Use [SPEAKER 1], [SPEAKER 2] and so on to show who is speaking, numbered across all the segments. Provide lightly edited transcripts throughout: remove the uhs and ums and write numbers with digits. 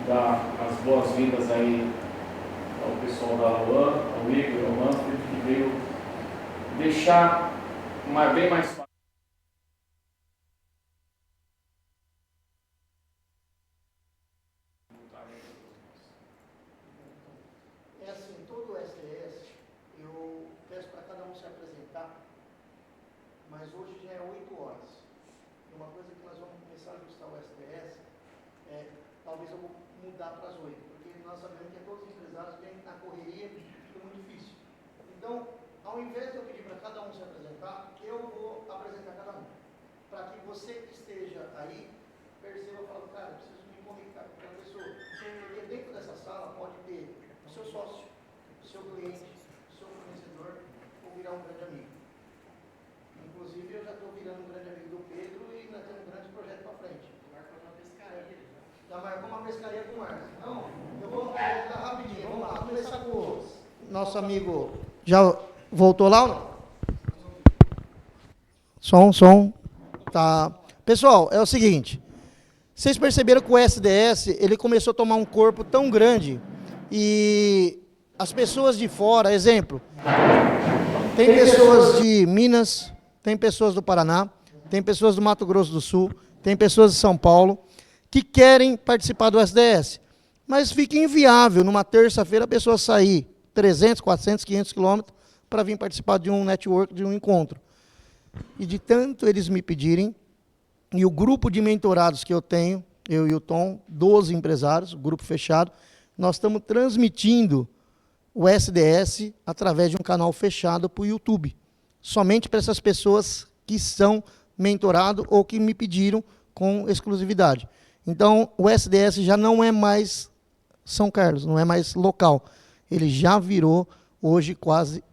[SPEAKER 1] dar as boas-vindas aí ao pessoal da Luan, ao Igor, ao Manfred, que veio deixar bem mais fácil.
[SPEAKER 2] É assim, todo o SDS, eu peço para cada um se apresentar, mas hoje já é 8 horas. Uma coisa que nós vamos começar a ajustar o SDS, talvez eu vou mudar para as 8, porque nós sabemos que todos os empresários vêm na correria, fica muito difícil. Então, ao invés de eu pedir para cada um se apresentar, eu vou apresentar cada um. Para que você que esteja aí, perceba e fale, cara, eu preciso me conectar com aquela pessoa. Porque dentro dessa sala pode ter o seu sócio, o seu cliente, o seu fornecedor, ou virar um grande amigo. Inclusive, eu já estou virando um grande amigo do Pedro e nós temos um grande projeto para frente. Marcou uma pescaria. Já marcou uma pescaria com o Marcos. Então, eu vou apresentar rapidinho. Vamos lá, começar com o nosso amigo. Já voltou lá ou não? Som. Tá. Pessoal, é o seguinte. Vocês perceberam que o SDS, ele começou a tomar um corpo tão grande e as pessoas de fora, exemplo, tem pessoas de Minas, tem pessoas do Paraná, tem pessoas do Mato Grosso do Sul, tem pessoas de São Paulo, que querem participar do SDS. Mas fica inviável, numa terça-feira, a pessoa sair 300, 400, 500 quilômetros para vir participar de um network, de um encontro. E de tanto eles me pedirem, e o grupo de mentorados que eu tenho, eu e o Tom, 12 empresários, grupo fechado, nós estamos transmitindo o SDS através de um canal fechado para o YouTube. Somente para essas pessoas que são mentorados ou que me pediram com exclusividade. Então, o SDS já não é mais São Carlos, não é mais local. Ele já virou, hoje, quase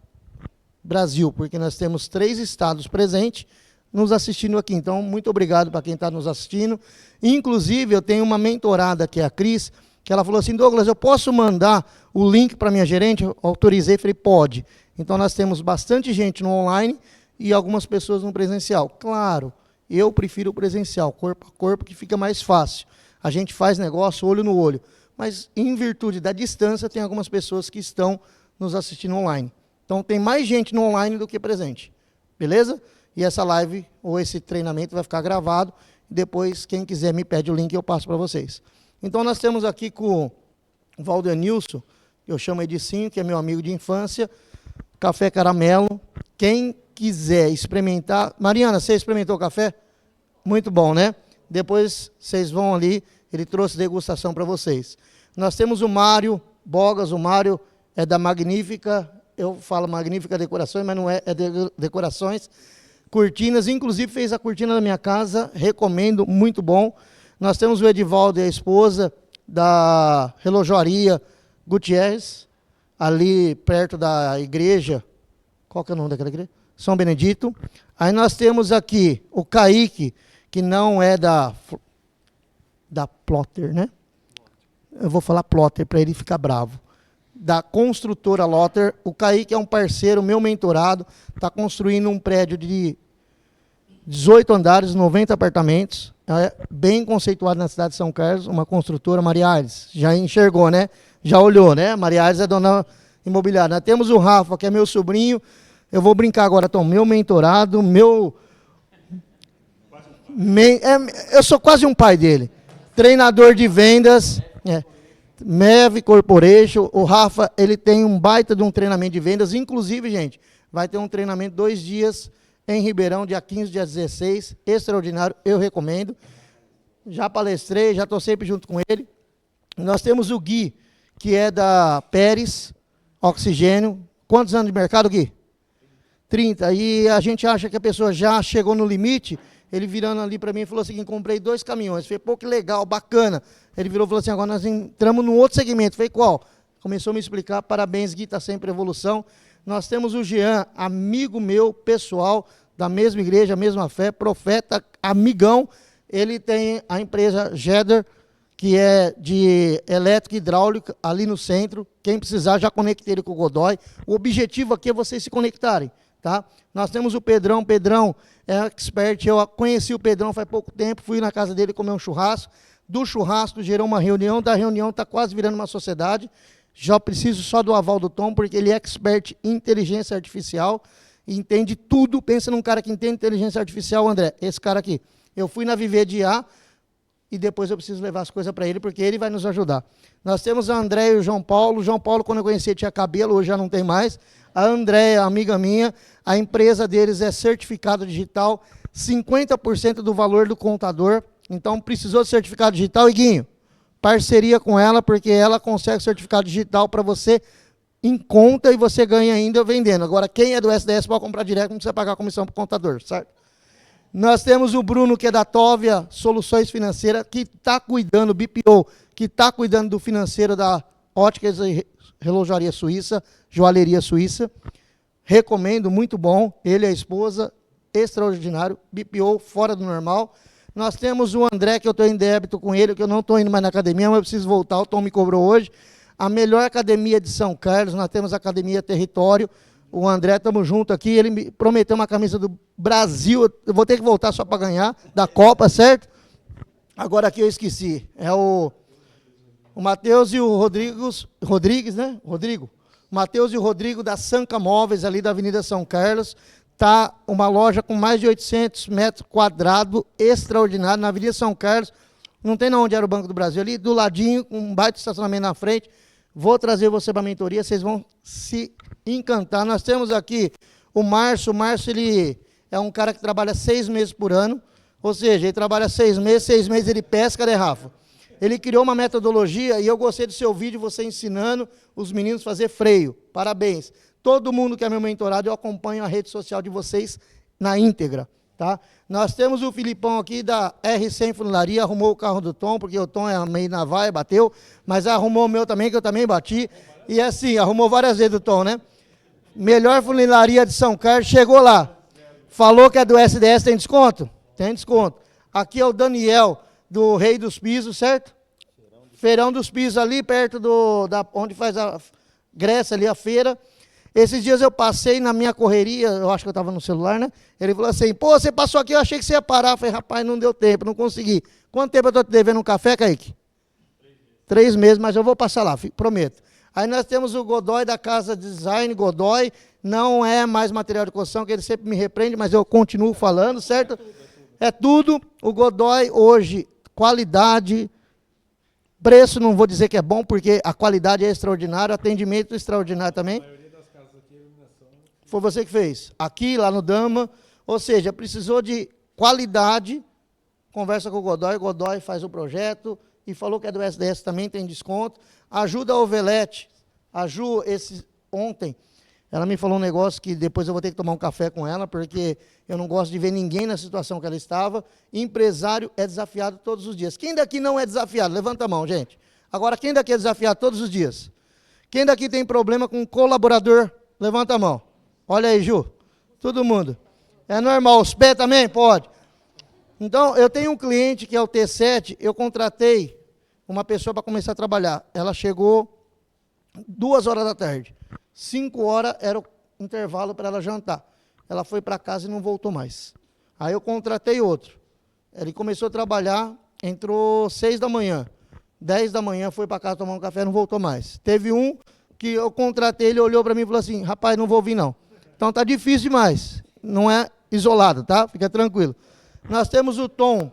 [SPEAKER 2] Brasil, porque nós temos 3 estados presentes nos assistindo aqui. Então, muito obrigado para quem está nos assistindo. Inclusive, eu tenho uma mentorada, que é a Cris, que ela falou assim, Douglas, eu posso mandar o link para minha gerente? Eu autorizei, falei, pode. Então, nós temos bastante gente no online e algumas pessoas no presencial. Claro, eu prefiro o presencial, corpo a corpo, que fica mais fácil. A gente faz negócio olho no olho. Mas, em virtude da distância, tem algumas pessoas que estão nos assistindo online. Então, tem mais gente no online do que presente. Beleza? E essa live, ou esse treinamento, vai ficar gravado. Depois, quem quiser, me pede o link e eu passo para vocês. Então, nós temos aqui com o Valdenilson, eu chamo Edicinho, que é meu amigo de infância, café caramelo. Quem quiser experimentar... Mariana, você experimentou o café? Muito bom, né? Depois, vocês vão ali, ele trouxe degustação para vocês. Nós temos o Mário Bogas, o Mário é da Magnífica, eu falo Magnífica Decorações, mas não é, é Decorações. Cortinas, inclusive fez a cortina da minha casa, recomendo, muito bom. Nós temos o Edivaldo e a esposa da relojoaria Gutierrez, ali perto da igreja, qual que é o nome daquela igreja? São Benedito. Aí nós temos aqui o Kaique, que não é da Plotter, né? Eu vou falar Plotter para ele ficar bravo. Da construtora Lotter. O Kaique é um parceiro, meu mentorado, está construindo um prédio de 18 andares, 90 apartamentos, é bem conceituado na cidade de São Carlos, uma construtora, Maria Aires, já enxergou, né? Já olhou, né? Maria Aires é dona imobiliária. Nós temos o Rafa, que é meu sobrinho, eu vou brincar agora, Tom, meu mentorado, eu sou quase um pai dele, treinador de vendas, MEV Corporation. O Rafa, ele tem um baita de um treinamento de vendas, inclusive, gente, vai ter um treinamento 2 dias em Ribeirão, dia 15, dia 16, extraordinário, eu recomendo. Já palestrei, já estou sempre junto com ele. Nós temos o Gui, que é da Pérez Oxigênio. Quantos anos de mercado, Gui? 30. E a gente acha que a pessoa já chegou no limite. Ele virando ali para mim e falou assim, comprei 2 caminhões. Falei, pô, que legal, bacana. Ele virou e falou assim, agora nós entramos num outro segmento. Falei, qual? Começou a me explicar, parabéns, Gui, está sempre em evolução. Nós temos o Jean, amigo meu, pessoal, da mesma igreja, mesma fé, profeta, amigão. Ele tem a empresa Jeder, que é de elétrica e hidráulica, ali no centro. Quem precisar, já conectei ele com o Godoy. O objetivo aqui é vocês se conectarem, tá? Nós temos o Pedrão. Pedrão é expert. Eu conheci o Pedrão faz pouco tempo, fui na casa dele comer um churrasco. Do churrasco gerou uma reunião, da reunião está quase virando uma sociedade. Já preciso só do aval do Tom, porque ele é expert em inteligência artificial, entende tudo. Pensa num cara que entende inteligência artificial, André, esse cara aqui. Eu fui na Viver de A, e depois eu preciso levar as coisas para ele, porque ele vai nos ajudar. Nós temos a André e o João Paulo. O João Paulo, quando eu conheci, tinha cabelo, hoje já não tem mais. A André, amiga minha, a empresa deles é certificado digital, 50% do valor do contador. Então, precisou de certificado digital, Iguinho, parceria com ela, porque ela consegue certificado digital para você em conta e você ganha ainda vendendo. Agora, quem é do SDS pode comprar direto, não precisa pagar comissão para o contador, certo? Nós temos o Bruno, que é da Tóvia Soluções Financeiras, que está cuidando, BPO, que está cuidando do financeiro da Óticas e Relojaria Suíça, Joalheria Suíça. Recomendo, muito bom. Ele e a esposa, extraordinário. BPO, fora do normal. Nós temos o André, que eu estou em débito com ele, que eu não estou indo mais na academia, mas eu preciso voltar, o Tom me cobrou hoje. A melhor academia de São Carlos, nós temos a Academia Território. O André, estamos juntos aqui, ele me prometeu uma camisa do Brasil, eu vou ter que voltar só para ganhar, da Copa, certo? Agora aqui eu esqueci, é o Matheus e o Rodrigues, né? Rodrigo. Matheus e o Rodrigo da Sanca Móveis, ali da Avenida São Carlos. Está uma loja com mais de 800 metros quadrados, extraordinário, na Avenida São Carlos. Não tem onde era o Banco do Brasil, ali do ladinho, com um baita estacionamento na frente. Vou trazer você para a mentoria, vocês vão se encantar. Nós temos aqui o Márcio. O Márcio, ele é um cara que trabalha 6 meses por ano, ou seja, ele trabalha 6 meses ele pesca, né, Rafa? Ele criou uma metodologia e eu gostei do seu vídeo, você ensinando os meninos a fazer freio. Parabéns. Todo mundo que é meu mentorado, eu acompanho a rede social de vocês na íntegra, tá? Nós temos o Filipão aqui da R100 Funilaria, arrumou o carro do Tom, porque o Tom é meio na vaia, bateu, mas arrumou o meu também, que eu também bati. E assim, arrumou várias vezes o Tom, né? Melhor funilaria de São Carlos, chegou lá. Falou que é do SDS, tem desconto? Tem desconto. Aqui é o Daniel, do Rei dos Pisos, certo? Feirão dos Pisos, ali perto onde faz a Grécia, ali a feira. Esses dias eu passei na minha correria, eu acho que eu estava no celular, né? Ele falou assim, pô, você passou aqui, eu achei que você ia parar. Eu falei, rapaz, não deu tempo, não consegui. Quanto tempo eu estou te devendo um café, Kaique? 3 meses, mas eu vou passar lá, prometo. Aí nós temos o Godoy da Casa Design, Godoy, não é mais material de construção, que ele sempre me repreende, mas eu continuo falando, certo? É tudo. O Godoy hoje, qualidade, preço não vou dizer que é bom, porque a qualidade é extraordinária, atendimento extraordinário também. Foi você que fez. Aqui, lá no Dama, ou seja, precisou de qualidade, conversa com o Godoy faz o projeto, e falou que é do SDS também, tem desconto. Ajuda a Ovelete, a Ju, ontem, ela me falou um negócio que depois eu vou ter que tomar um café com ela, porque eu não gosto de ver ninguém na situação que ela estava. Empresário é desafiado todos os dias. Quem daqui não é desafiado? Levanta a mão, gente. Agora, quem daqui é desafiado todos os dias? Quem daqui tem problema com um colaborador? Levanta a mão. Olha aí, Ju. Todo mundo. É normal. Os pés também? Pode. Então, eu tenho um cliente que é o T7, eu contratei uma pessoa para começar a trabalhar. Ela chegou 2 horas da tarde. 5 horas era o intervalo para ela jantar. Ela foi para casa e não voltou mais. Aí eu contratei outro. Ele começou a trabalhar, entrou 6 da manhã. 10 da manhã foi para casa tomar um café, não voltou mais. Teve um que eu contratei, ele olhou para mim e falou assim, rapaz, não vou vir não. Então tá difícil demais. Não é isolado, tá? Fica tranquilo. Nós temos o Tom,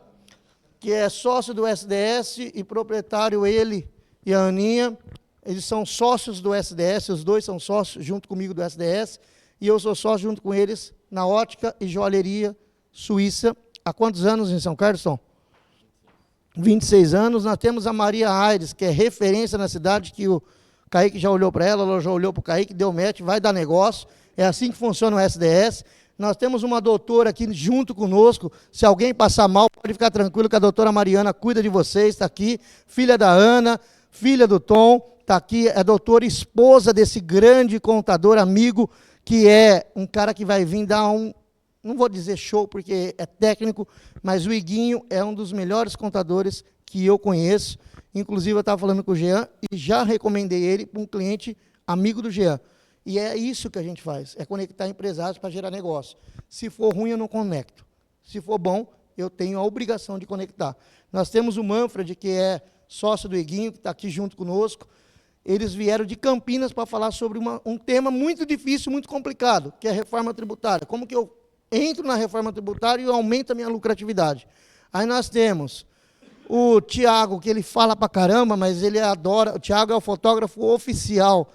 [SPEAKER 2] que é sócio do SDS e proprietário, ele e a Aninha. Eles são sócios do SDS, os dois são sócios junto comigo do SDS, e eu sou sócio junto com eles na Ótica e Joalheria Suíça. Há quantos anos em São Carlos, Tom? 26 anos. Nós temos a Maria Aires, que é referência na cidade, que o Kaique já olhou para ela já olhou para o Kaique, deu match, vai dar negócio. É assim que funciona o SDS. Nós temos uma doutora aqui junto conosco. Se alguém passar mal, pode ficar tranquilo que a doutora Mariana cuida de vocês, está aqui. Filha da Ana, filha do Tom, está aqui. É a doutora esposa desse grande contador, amigo, que é um cara que vai vir dar não vou dizer show, porque é técnico, mas o Iguinho é um dos melhores contadores que eu conheço. Inclusive, eu estava falando com o Jean e já recomendei ele para um cliente amigo do Jean. E é isso que a gente faz, é conectar empresários para gerar negócio. Se for ruim, eu não conecto. Se for bom, eu tenho a obrigação de conectar. Nós temos o Manfred, que é sócio do Iguinho, que está aqui junto conosco. Eles vieram de Campinas para falar sobre um tema muito difícil, muito complicado, que é a reforma tributária. Como que eu entro na reforma tributária e aumento a minha lucratividade? Aí nós temos o Tiago, que ele fala para caramba, mas ele adora. O Tiago é o fotógrafo oficial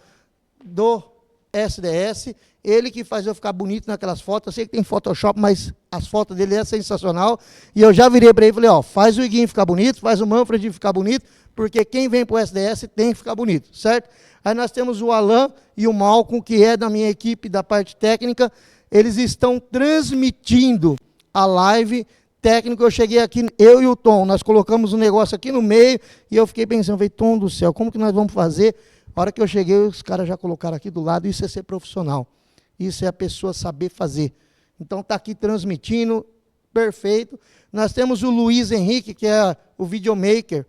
[SPEAKER 2] do SDS, ele que faz eu ficar bonito naquelas fotos. Eu sei que tem Photoshop, mas as fotos dele é sensacional. E eu já virei para ele e falei, ó, faz o Iguinho ficar bonito, faz o Manfred ficar bonito, porque quem vem para o SDS tem que ficar bonito, certo? Aí nós temos o Alan e o Malcolm, que é da minha equipe da parte técnica. Eles estão transmitindo a live técnica. Eu cheguei aqui, eu e o Tom, nós colocamos um negócio aqui no meio, e eu fiquei pensando, falei, Tom do céu, como que nós vamos fazer? A hora que eu cheguei, os caras já colocaram aqui do lado. Isso é ser profissional. Isso é a pessoa saber fazer. Então, está aqui transmitindo, perfeito. Nós temos o Luiz Henrique, que é o videomaker,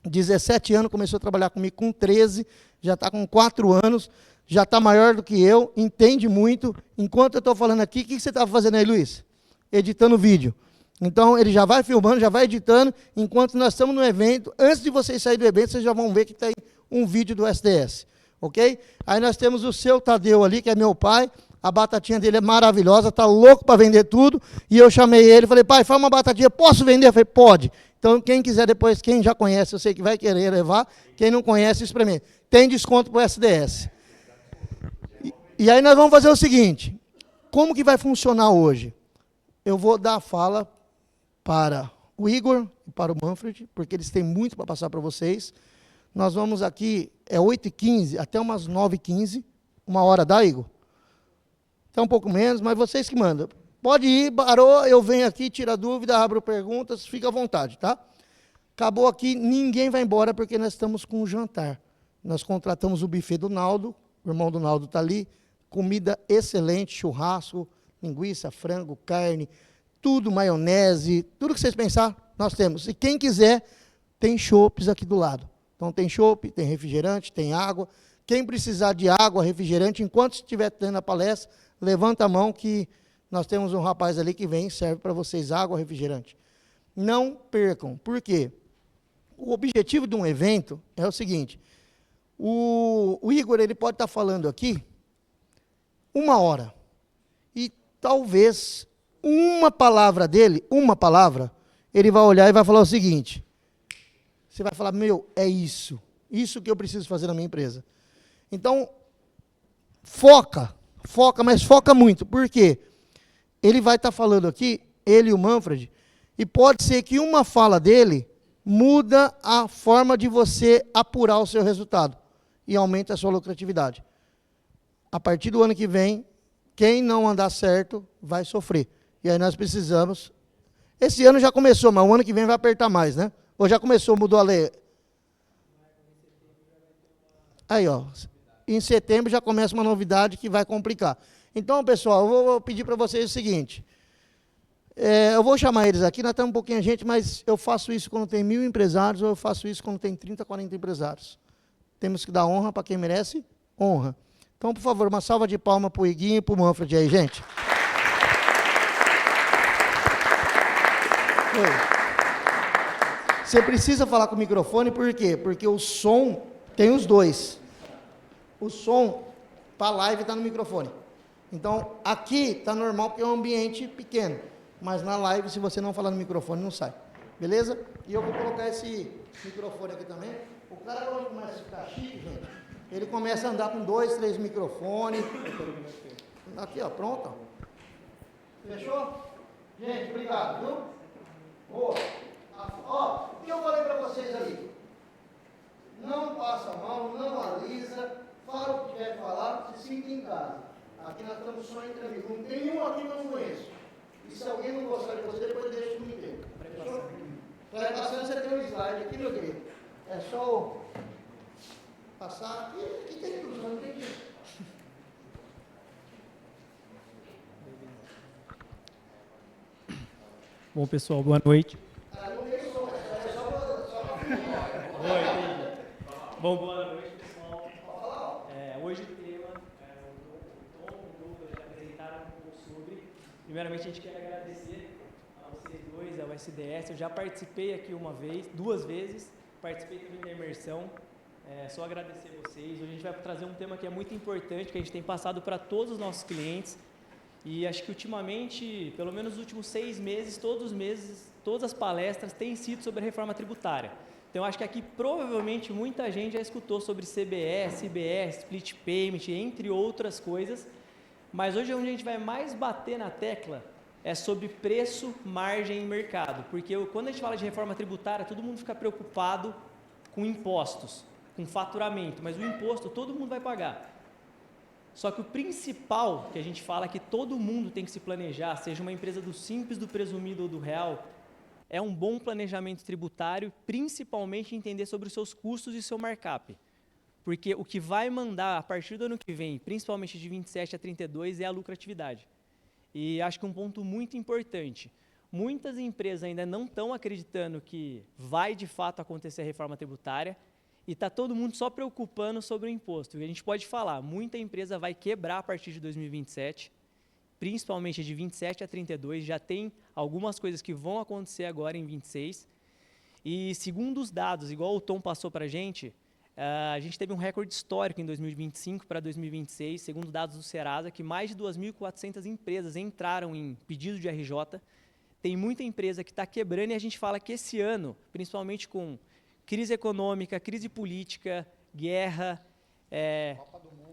[SPEAKER 2] 17 anos, começou a trabalhar comigo com 13, já está com 4 anos, já está maior do que eu, entende muito. Enquanto eu estou falando aqui, o que você estava fazendo aí, Luiz? Editando vídeo. Então, ele já vai filmando, já vai editando, enquanto nós estamos no evento. Antes de vocês saírem do evento, vocês já vão ver que tem um vídeo do SDS, ok? Aí nós temos o seu Tadeu ali, que é meu pai. A batatinha dele é maravilhosa, está louco para vender tudo. E eu chamei ele, falei, pai, faz uma batatinha, posso vender? Eu falei, pode. Então, quem quiser depois, quem já conhece, eu sei que vai querer levar. Quem não conhece, experimente. Tem desconto para o SDS. E aí nós vamos fazer o seguinte, como que vai funcionar hoje? Eu vou dar a fala para o Igor e para o Manfred, porque eles têm muito para passar para vocês. Nós vamos aqui, é 8h15 até umas 9h15, 1 hora dá, Igor? Até um pouco menos, mas vocês que mandam. Pode ir, parou, eu venho aqui, tira dúvida, abro perguntas, fica à vontade, tá? Acabou aqui, ninguém vai embora, porque nós estamos com um jantar. Nós contratamos o buffet do Naldo, o irmão do Naldo está ali, comida excelente, churrasco, linguiça, frango, carne, tudo, maionese, tudo que vocês pensar, nós temos. E quem quiser, tem chopes aqui do lado. Então, tem chopp, tem refrigerante, tem água. Quem precisar de água, refrigerante, enquanto estiver tendo a palestra, levanta a mão que nós temos um rapaz ali que vem e serve para vocês água, refrigerante. Não percam. Por quê? O objetivo de um evento é o seguinte, o Igor ele pode estar falando aqui 1 hora. E talvez uma palavra dele, ele vai olhar e vai falar o seguinte, você vai falar, meu, é isso que eu preciso fazer na minha empresa. Então, foca, mas foca muito. Por quê? Ele vai estar falando aqui, ele e o Manfred, e pode ser que uma fala dele muda a forma de você apurar o seu resultado e aumenta a sua lucratividade. A partir do ano que vem, quem não andar certo vai sofrer. E aí nós precisamos... Esse ano já começou, mas o ano que vem vai apertar mais, né? Ou já começou, mudou a lei? Aí, ó. Em setembro já começa uma novidade que vai complicar. Então, pessoal, eu vou pedir para vocês o seguinte. Eu vou chamar eles aqui, nós estamos um pouquinho a gente, mas eu faço isso quando tem 1000 empresários, ou eu faço isso quando tem 30, 40 empresários. Temos que dar honra para quem merece honra. Então, por favor, uma salva de palmas para o Iguinho e para o Manfred aí, gente. Oi. Você precisa falar com o microfone, por quê? Porque o som tem os dois. O som para a live está no microfone. Então, aqui está normal porque é um ambiente pequeno. Mas na live, se você não falar no microfone, não sai. Beleza? E eu vou colocar esse microfone aqui também. O cara, quando começa a ficar chique, gente, ele começa a andar com 2, 3 microfones. Aqui, ó, pronto. Fechou? Gente, obrigado, viu? Boa. Ó, o que eu falei para vocês ali? Não passa a mão, não alisa, fala o que tiver que falar, se sinta em casa. Aqui nós estamos só entre amigos. Não tem um aqui que eu não conheço. E se alguém não gostar de você, depois deixa o inteiro. Fechou? Vai passando, você tem um slide aqui, meu querido. É só passar. Aqui tem tudo, só não tem jeito.
[SPEAKER 3] Bom, pessoal, boa noite.
[SPEAKER 4] Oi, entendi. Bom, boa noite, pessoal. Hoje o tema, o Tom e o Douglas já apresentaram um pouco sobre. Primeiramente, a gente quer agradecer a vocês dois. 32, é o SDS. Eu já participei aqui uma vez, 2 vezes, participei também da imersão. Só agradecer a vocês. Hoje a gente vai trazer um tema que é muito importante, que a gente tem passado para todos os nossos clientes. E acho que ultimamente, pelo menos nos últimos 6 meses, todos os meses, todas as palestras têm sido sobre a reforma tributária. Então, acho que aqui provavelmente muita gente já escutou sobre CBS, IBS, Split Payment, entre outras coisas. Mas hoje onde a gente vai mais bater na tecla é sobre preço, margem e mercado. Porque quando a gente fala de reforma tributária, todo mundo fica preocupado com impostos, com faturamento. Mas o imposto todo mundo vai pagar. Só que o principal que a gente fala é que todo mundo tem que se planejar, seja uma empresa do simples, do presumido ou do real, é um bom planejamento tributário, principalmente entender sobre os seus custos e seu markup. Porque o que vai mandar a partir do ano que vem, principalmente de 27 a 32, é a lucratividade. E acho que um ponto muito importante, muitas empresas ainda não estão acreditando que vai de fato acontecer a reforma tributária, e está todo mundo só preocupando sobre o imposto. E a gente pode falar, muita empresa vai quebrar a partir de 2027, principalmente de 27 a 32, já tem algumas coisas que vão acontecer agora em 26. E segundo os dados, igual o Tom passou para a gente teve um recorde histórico em 2025 para 2026, segundo dados do Serasa, que mais de 2.400 empresas entraram em pedido de RJ. Tem muita empresa que está quebrando e a gente fala que esse ano, principalmente com crise econômica, crise política, guerra,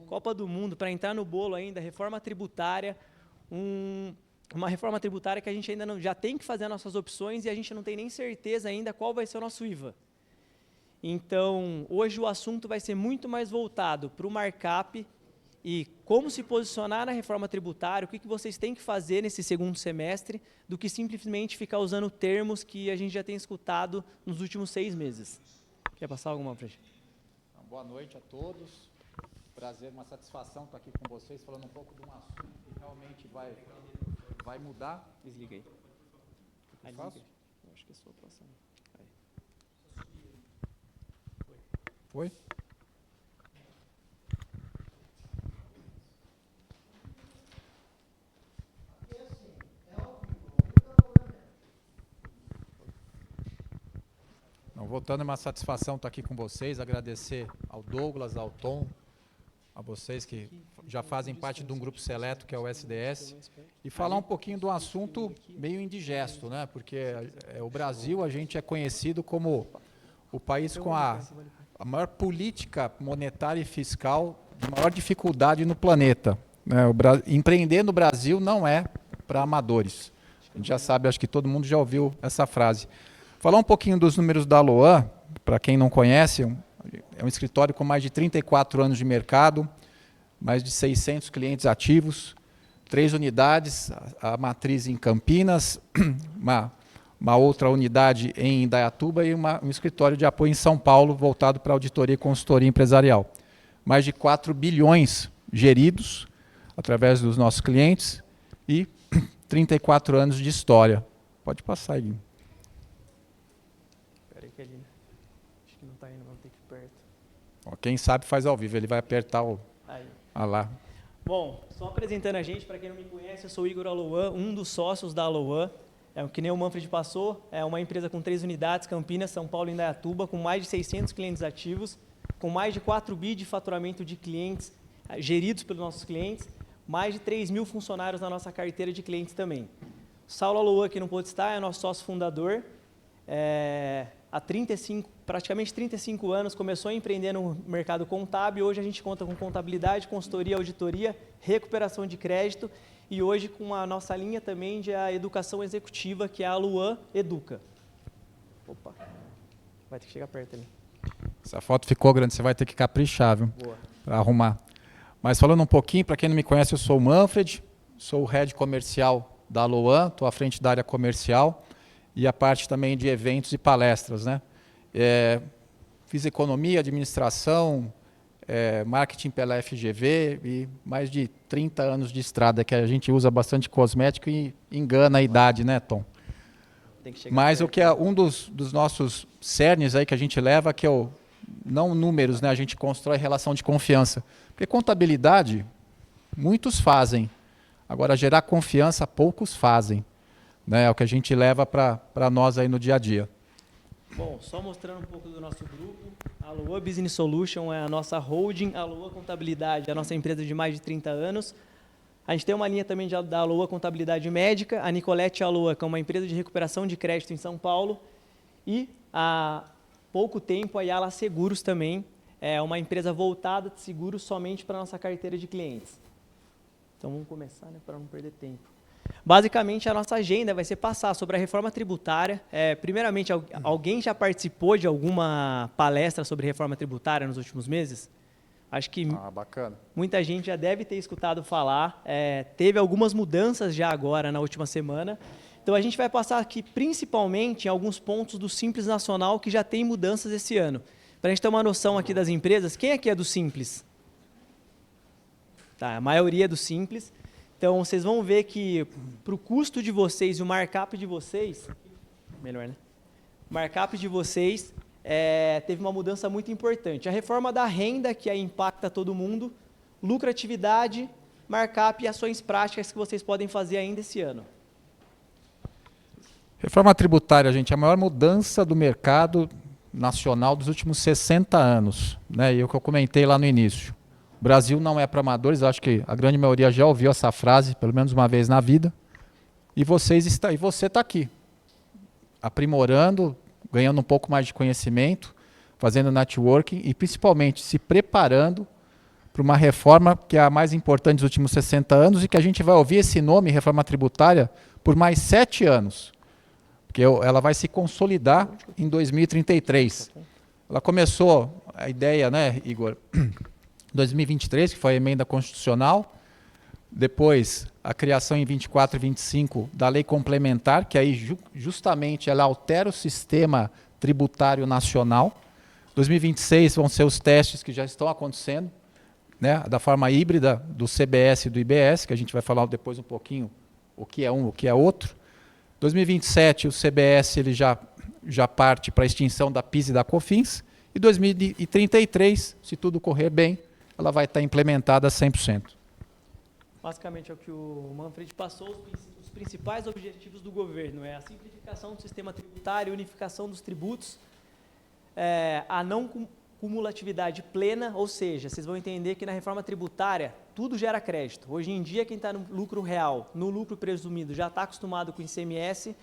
[SPEAKER 4] Copa do Mundo, para entrar no bolo ainda, reforma tributária, uma reforma tributária que a gente ainda não, já tem que fazer as nossas opções e a gente não tem nem certeza ainda qual vai ser o nosso IVA. Então, hoje o assunto vai ser muito mais voltado para o markup e como se posicionar na reforma tributária, o que vocês têm que fazer nesse segundo semestre, do que simplesmente ficar usando termos que a gente já tem escutado nos últimos 6 meses. Quer passar alguma para a gente?
[SPEAKER 5] Boa noite a todos. Prazer, uma satisfação estar aqui com vocês, falando um pouco de um assunto que realmente vai mudar.
[SPEAKER 4] Desliga aí.
[SPEAKER 5] Eu faço?
[SPEAKER 4] Eu acho que é sua próxima.
[SPEAKER 5] Foi? Não, voltando, é uma satisfação estar aqui com vocês, agradecer ao Douglas, ao Tom, a vocês que já fazem parte de um grupo seleto que é o SDS, e falar um pouquinho do assunto meio indigesto, né? Porque o Brasil, a gente é conhecido como o país com a maior política monetária e fiscal de maior dificuldade no planeta, né? Empreender no Brasil não é para amadores. A gente já sabe, acho que todo mundo já ouviu essa frase. Falar um pouquinho dos números da Aloan, para quem não conhece, é um escritório com mais de 34 anos de mercado, mais de 600 clientes ativos, 3 unidades, a matriz em Campinas, uma outra unidade em Indaiatuba e um escritório de apoio em São Paulo, voltado para auditoria e consultoria empresarial. Mais de 4 bilhões geridos através dos nossos clientes e 34 anos de história. Pode passar, Guilherme.
[SPEAKER 4] Espera aí que ele... Acho que não está indo, vamos ter que ir perto.
[SPEAKER 5] Ó, quem sabe faz ao vivo, ele vai apertar o...
[SPEAKER 4] Aí.
[SPEAKER 5] Ah lá.
[SPEAKER 4] Bom, só apresentando a gente, para quem não me conhece, eu sou o Igor Aloan, um dos sócios da Aloan. Que nem o Manfred passou, é uma empresa com 3 unidades, Campinas, São Paulo e Indaiatuba, com mais de 600 clientes ativos, com mais de 4 bi de faturamento de clientes geridos pelos nossos clientes, mais de 3.000 funcionários na nossa carteira de clientes também. Saulo Aloan, que não pôde estar, é nosso sócio fundador. Há praticamente 35 anos, começou a empreender no mercado contábil. Hoje a gente conta com contabilidade, consultoria, auditoria, recuperação de crédito e hoje com a nossa linha também de a educação executiva, que é a Aloan Educa. Opa, vai ter que chegar perto ali.
[SPEAKER 5] Essa foto ficou grande, você vai ter que caprichar, viu?
[SPEAKER 4] Boa.
[SPEAKER 5] Para arrumar. Mas falando um pouquinho, para quem não me conhece, eu sou o Manfred, sou o head comercial da Aloan, estou à frente da área comercial e a parte também de eventos e palestras, né? Fiz economia, administração, marketing pela FGV e mais de 30 anos de estrada, que a gente usa bastante cosmético e engana a idade, né, Tom? Mas o que é um dos nossos cernes aí que a gente leva, que é não números, né? A gente constrói relação de confiança. Porque contabilidade, muitos fazem. Agora, gerar confiança, poucos fazem. né? É o que a gente leva para nós aí no dia a dia.
[SPEAKER 4] Bom, só mostrando um pouco do nosso grupo, a Aloha Business Solution é a nossa holding, a Aloha Contabilidade é a nossa empresa de mais de 30 anos. A gente tem uma linha também da Aloha Contabilidade Médica, a Nicolete Aloha, que é uma empresa de recuperação de crédito em São Paulo, e há pouco tempo a Yala Seguros também, é uma empresa voltada de seguros somente para a nossa carteira de clientes. Então vamos começar, né, para não perder tempo. Basicamente, a nossa agenda vai ser passar sobre a reforma tributária. Primeiramente, alguém já participou de alguma palestra sobre reforma tributária nos últimos meses? Acho que
[SPEAKER 5] Bacana.
[SPEAKER 4] muita gente já deve ter escutado falar. Teve algumas mudanças já agora, na última semana. Então, a gente vai passar aqui principalmente em alguns pontos do Simples Nacional que já tem mudanças esse ano. Para a gente ter uma noção aqui das empresas, quem aqui é do Simples? Tá, a maioria é do Simples. Então, vocês vão ver que para o custo de vocês e o markup de vocês, melhor, né? O markup de vocês teve uma mudança muito importante. A reforma da renda, que aí impacta todo mundo, lucratividade, markup e ações práticas que vocês podem fazer ainda esse ano.
[SPEAKER 5] Reforma tributária, gente, é a maior mudança do mercado nacional dos últimos 60 anos, né? E o que eu comentei lá no início. O Brasil não é para amadores, acho que a grande maioria já ouviu essa frase, pelo menos uma vez na vida. E você está aqui, aprimorando, ganhando um pouco mais de conhecimento, fazendo networking e principalmente se preparando para uma reforma que é a mais importante dos últimos 60 anos e que a gente vai ouvir esse nome, reforma tributária, por mais 7 anos. Porque ela vai se consolidar em 2033. Ela começou, a ideia, né, Igor, 2023, que foi a emenda constitucional, depois a criação em 24 e 25 da lei complementar, que aí justamente ela altera o sistema tributário nacional. 2026 vão ser os testes que já estão acontecendo, né, da forma híbrida do CBS e do IBS, que a gente vai falar depois um pouquinho o que é um, o que é outro. 2027 o CBS ele já parte para a extinção da PIS e da COFINS, e 2033, se tudo correr bem, ela vai estar implementada 100%.
[SPEAKER 4] Basicamente é o que o Manfred passou, os principais objetivos do governo, a simplificação do sistema tributário, unificação dos tributos, a não cumulatividade plena, ou seja, vocês vão entender que na reforma tributária tudo gera crédito. Hoje em dia quem está no lucro real, no lucro presumido, já está acostumado com o ICMS,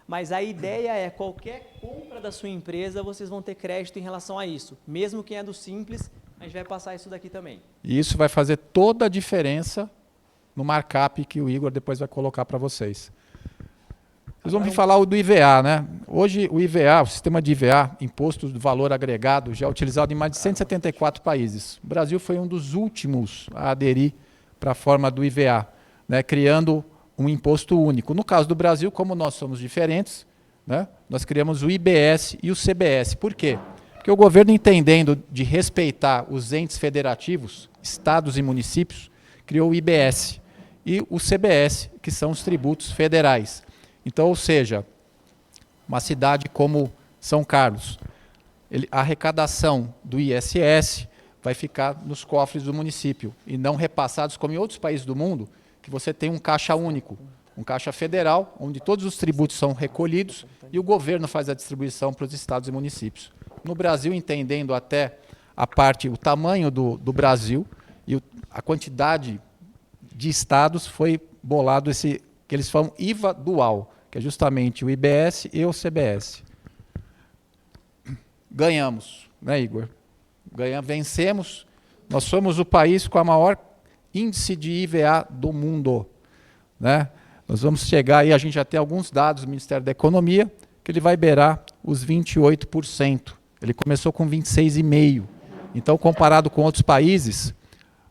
[SPEAKER 4] mas a ideia é qualquer compra da sua empresa, vocês vão ter crédito em relação a isso. Mesmo quem é do Simples, a gente vai passar isso daqui também.
[SPEAKER 5] E isso vai fazer toda a diferença no markup que o Igor depois vai colocar para vocês. Vocês vão me falar do IVA, né? Hoje o IVA, o sistema de IVA, Imposto do Valor Agregado, já é utilizado em mais de 174 países. O Brasil foi um dos últimos a aderir para a forma do IVA, né? Criando um imposto único. No caso do Brasil, como nós somos diferentes, né? Nós criamos o IBS e o CBS. Por quê? Porque o governo, entendendo de respeitar os entes federativos, estados e municípios, criou o IBS e o CBS, que são os tributos federais. Então, ou seja, uma cidade como São Carlos, a arrecadação do ISS vai ficar nos cofres do município e não repassados como em outros países do mundo, que você tem um caixa único, um caixa federal, onde todos os tributos são recolhidos e o governo faz a distribuição para os estados e municípios. No Brasil, entendendo até o tamanho do Brasil e a quantidade de estados, foi bolado esse que eles falam IVA dual, que é justamente o IBS e o CBS. Ganhamos, né, Igor? Vencemos. Nós somos o país com a maior índice de IVA do mundo, né? Nós vamos chegar aí, a gente já tem alguns dados do Ministério da Economia, que ele vai beirar os 28%. Ele começou com 26,5%. Então, comparado com outros países,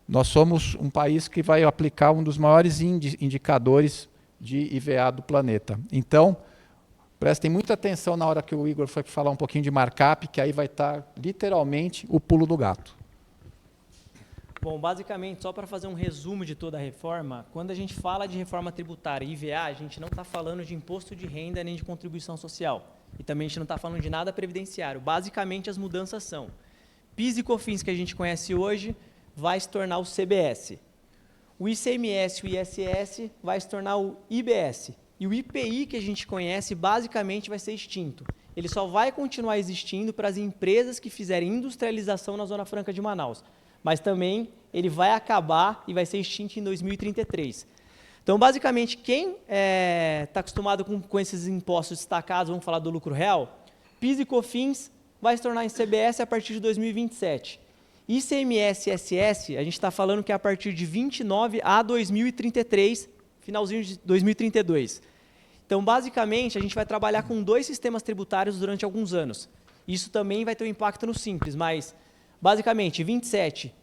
[SPEAKER 5] nós somos um país que vai aplicar um dos maiores indicadores de IVA do planeta. Então, prestem muita atenção na hora que o Igor for falar um pouquinho de markup, que aí vai estar literalmente o pulo do gato.
[SPEAKER 4] Bom, basicamente, só para fazer um resumo de toda a reforma, quando a gente fala de reforma tributária e IVA, a gente não está falando de imposto de renda nem de contribuição social. E também a gente não está falando de nada previdenciário. Basicamente, as mudanças são PIS e COFINS, que a gente conhece hoje, vai se tornar o CBS. O ICMS e o ISS vai se tornar o IBS. e o IPI que a gente conhece basicamente vai ser extinto. Ele só vai continuar existindo para as empresas que fizerem industrialização na Zona Franca de Manaus. Mas também ele vai acabar e vai ser extinto em 2033. Então, basicamente, quem está acostumado com esses impostos destacados, vamos falar do lucro real, PIS e COFINS vai se tornar em CBS a partir de 2027. ICMS e SS, a gente está falando que é a partir de 29 a 2033, finalzinho de 2032. Então, basicamente, a gente vai trabalhar com 2 sistemas tributários durante alguns anos. Isso também vai ter um impacto no Simples, mas, basicamente, 27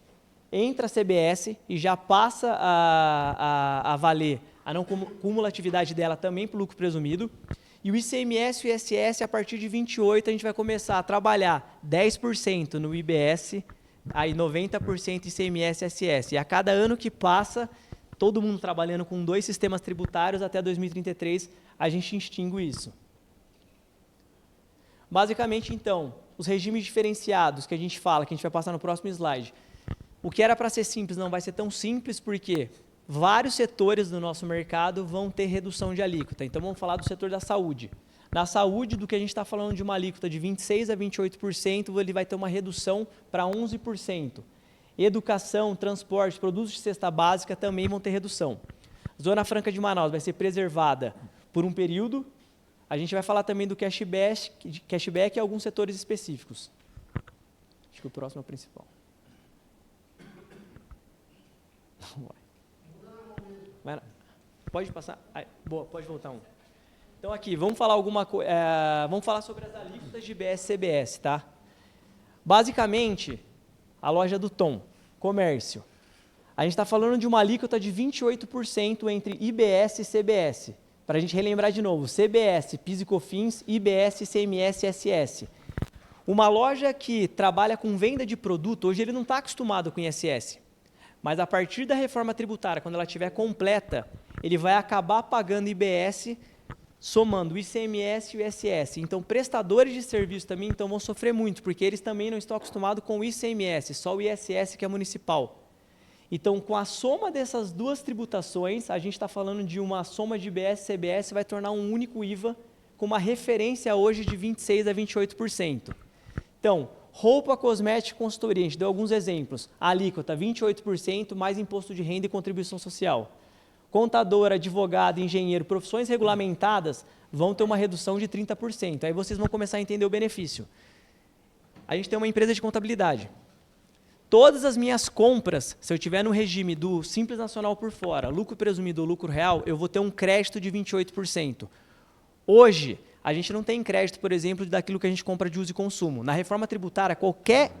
[SPEAKER 4] entra a CBS e já passa a valer a não cumulatividade dela também para o lucro presumido. E o ICMS e o ISS, a partir de 28, a gente vai começar a trabalhar 10% no IBS, aí 90% ICMS e ISS. E a cada ano que passa, todo mundo trabalhando com 2 sistemas tributários, até 2033, a gente extingue isso. Basicamente, então, os regimes diferenciados que a gente fala, que a gente vai passar no próximo slide. O que era para ser simples não vai ser tão simples, porque vários setores do nosso mercado vão ter redução de alíquota. Então, vamos falar do setor da saúde. Na saúde, do que a gente está falando de uma alíquota de 26% a 28%, ele vai ter uma redução para 11%. Educação, transporte, produtos de cesta básica também vão ter redução. Zona Franca de Manaus vai ser preservada por um período. A gente vai falar também do cashback e alguns setores específicos. Acho que o próximo é o principal. Pode passar? Boa, pode voltar um. Então aqui, vamos falar vamos falar sobre as alíquotas de IBS e CBS, tá? Basicamente, a loja do Tom, comércio. A gente está falando de uma alíquota de 28% entre IBS e CBS. Para a gente relembrar de novo, CBS, PIS e COFINS, IBS, ICMS e SS. Uma loja que trabalha com venda de produto, hoje ele não está acostumado com ISS. Mas a partir da reforma tributária, quando ela estiver completa, ele vai acabar pagando IBS, somando o ICMS e o ISS. Então, prestadores de serviço também vão sofrer muito, porque eles também não estão acostumados com o ICMS, só o ISS que é municipal. Então, com a soma dessas 2 tributações, a gente está falando de uma soma de IBS e CBS, vai tornar um único IVA, com uma referência hoje de 26% a 28%. Então, roupa, cosmética e consultoria, a gente deu alguns exemplos. A alíquota, 28%, mais imposto de renda e contribuição social. Contador, advogado, engenheiro, profissões regulamentadas vão ter uma redução de 30%. Aí vocês vão começar a entender o benefício. A gente tem uma empresa de contabilidade. Todas as minhas compras, se eu tiver no regime do Simples Nacional por fora, lucro presumido ou lucro real, eu vou ter um crédito de 28%. Hoje, a gente não tem crédito, por exemplo, daquilo que a gente compra de uso e consumo. Na reforma tributária, qualquer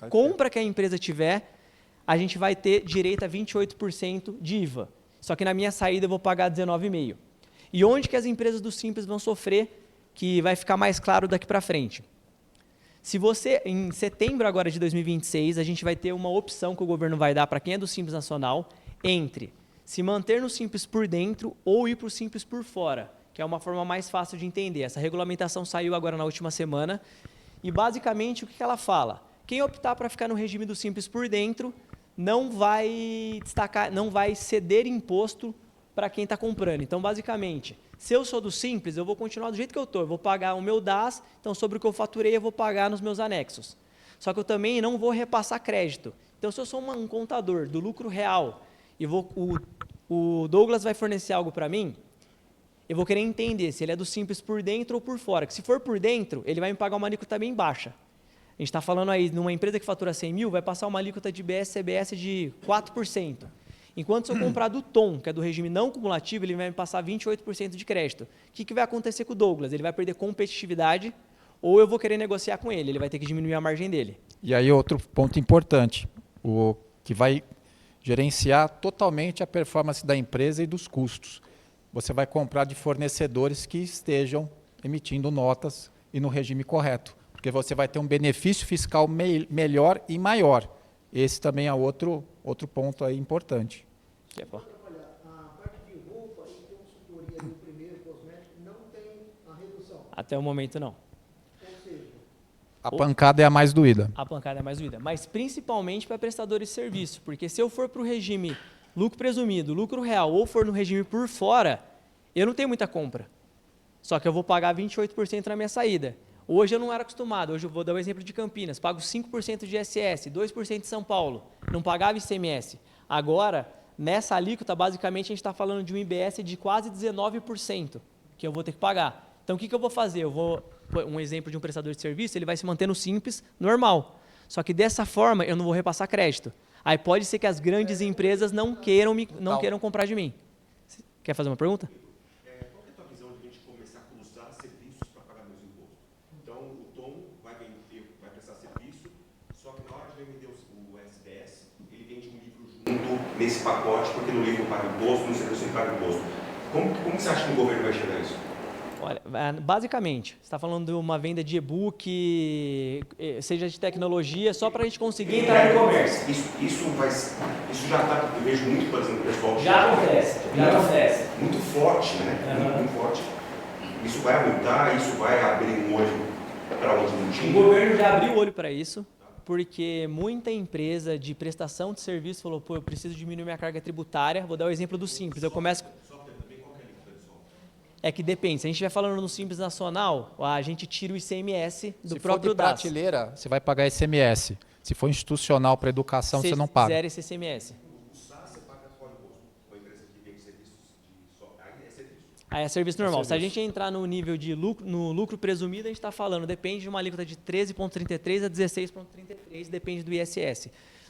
[SPEAKER 4] compra que a empresa tiver, a gente vai ter direito a 28% de IVA. Só que na minha saída eu vou pagar 19,5%. E onde que as empresas do Simples vão sofrer, que vai ficar mais claro daqui para frente. Se você, em setembro agora de 2026, a gente vai ter uma opção que o governo vai dar para quem é do Simples Nacional, entre se manter no Simples por dentro ou ir para o Simples por fora, que é uma forma mais fácil de entender. Essa regulamentação saiu agora na última semana, e basicamente o que ela fala? Quem optar para ficar no regime do Simples por dentro não vai ceder imposto para quem está comprando. Então, basicamente, se eu sou do Simples, eu vou continuar do jeito que eu estou. Eu vou pagar o meu DAS, então sobre o que eu faturei eu vou pagar nos meus anexos. Só que eu também não vou repassar crédito. Então, se eu sou um contador do lucro real e o Douglas vai fornecer algo para mim, eu vou querer entender se ele é do Simples por dentro ou por fora. Que se for por dentro, ele vai me pagar uma alíquota bem baixa. A gente está falando aí, numa empresa que fatura 100 mil, vai passar uma alíquota de IBS e CBS de 4%. Enquanto se eu comprar do Tom, que é do regime não cumulativo, ele vai me passar 28% de crédito. O que vai acontecer com o Douglas? Ele vai perder competitividade ou eu vou querer negociar com ele, ele vai ter que diminuir a margem dele.
[SPEAKER 5] E aí outro ponto importante, o que vai gerenciar totalmente a performance da empresa e dos custos. Você vai comprar de fornecedores que estejam emitindo notas e no regime correto, porque você vai ter um benefício fiscal melhor e maior. Esse também é outro ponto aí importante.
[SPEAKER 2] A parte de roupa e consultoria no primeiro cosmético não tem a redução.
[SPEAKER 4] Até o momento, não.
[SPEAKER 2] Ou seja,
[SPEAKER 5] A pancada é a mais doída.
[SPEAKER 4] A pancada é mais doída, mas principalmente para prestadores de serviço, porque se eu for para o regime lucro presumido, lucro real, ou for no regime por fora, eu não tenho muita compra, só que eu vou pagar 28% na minha saída. Hoje eu não era acostumado, hoje eu vou dar um exemplo de Campinas, pago 5% de ISS, 2% de São Paulo, não pagava ICMS. Agora, nessa alíquota, basicamente a gente está falando de um IBS de quase 19%, que eu vou ter que pagar. Então o que eu vou fazer? Eu vou, um exemplo de um prestador de serviço, ele vai se manter no simples, normal. Só que dessa forma eu não vou repassar crédito. Aí pode ser que as grandes empresas não queiram comprar de mim. Quer fazer uma pergunta?
[SPEAKER 6] Qual é a tua visão de a gente começar a cruzar serviços para pagar meus impostos? Então, o Tom vai prestar serviço, só que na hora de vender o SDS, ele vende um livro junto nesse pacote, porque no livro paga imposto, no serviço ele paga imposto. Como você acha que o governo vai chegar a isso?
[SPEAKER 4] Olha, basicamente, você está falando de uma venda de e-book, seja de tecnologia, só para a gente conseguir entrar no comércio.
[SPEAKER 6] Isso já está, eu vejo muito, por exemplo, o pessoal...
[SPEAKER 4] Já acontece.
[SPEAKER 6] Muito forte, né? Muito forte. Isso vai aumentar, isso vai abrir um olho para onde não tinha?
[SPEAKER 4] O governo já abriu o olho para isso, porque muita empresa de prestação de serviço falou, pô, eu preciso diminuir minha carga tributária. Vou dar o exemplo do Simples. Eu começo... É que depende. Se a gente estiver falando no Simples Nacional, a gente tira o ICMS do próprio DAS.
[SPEAKER 5] Se for de prateleira, você vai pagar ICMS. Se for institucional para educação, você não paga.
[SPEAKER 4] Zero esse ICMS.
[SPEAKER 6] O SAS você paga fora o imposto. Uma empresa que vende serviços de só... Aí é serviço.
[SPEAKER 4] Aí é serviço normal. Se a gente entrar no nível de lucro, no lucro presumido, a gente está falando, depende de uma alíquota de 13,33 a 16,33, depende do ISS.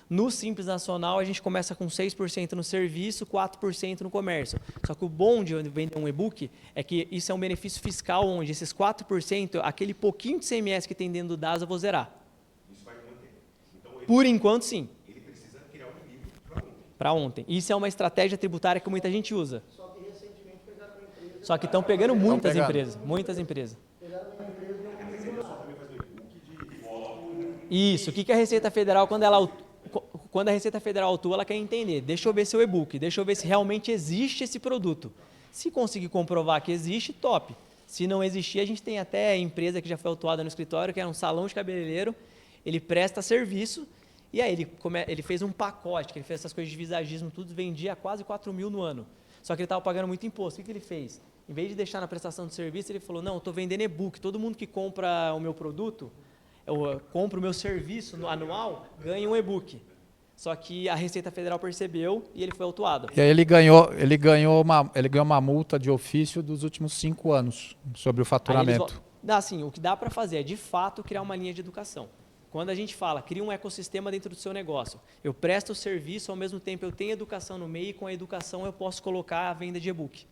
[SPEAKER 4] No Simples Nacional, a gente começa com 6% no serviço, 4% no comércio. Só que o bom de vender um e-book é que isso é um benefício fiscal, onde esses 4%, aquele pouquinho de CMS que tem dentro do DAS, eu vou zerar.
[SPEAKER 6] Isso vai manter. Então,
[SPEAKER 4] Por enquanto, sim.
[SPEAKER 6] Ele precisa criar um livro para ontem.
[SPEAKER 4] Para ontem. Isso é uma estratégia tributária que muita gente usa. Só que estão pegando muitas empresas. Muitas empresas. Isso. O que a Receita Federal, quando a Receita Federal autua, ela quer entender, deixa eu ver seu e-book, deixa eu ver se realmente existe esse produto. Se conseguir comprovar que existe, top. Se não existir, a gente tem até empresa que já foi autuada no escritório, que era um salão de cabeleireiro, ele presta serviço, e aí ele fez um pacote, que ele fez essas coisas de visagismo, tudo, vendia quase 4 mil no ano. Só que ele estava pagando muito imposto. O que ele fez? Em vez de deixar na prestação de serviço, ele falou, não, eu estou vendendo e-book, todo mundo que compra o meu produto, eu compro o meu serviço no anual, ganha um e-book. Só que a Receita Federal percebeu e ele foi autuado.
[SPEAKER 5] E aí ele ganhou uma multa de ofício dos últimos 5 anos sobre o faturamento.
[SPEAKER 4] Assim, o que dá para fazer é, de fato, criar uma linha de educação. Quando a gente fala, cria um ecossistema dentro do seu negócio. Eu presto o serviço, ao mesmo tempo eu tenho educação no meio, e com a educação eu posso colocar a venda de e-book.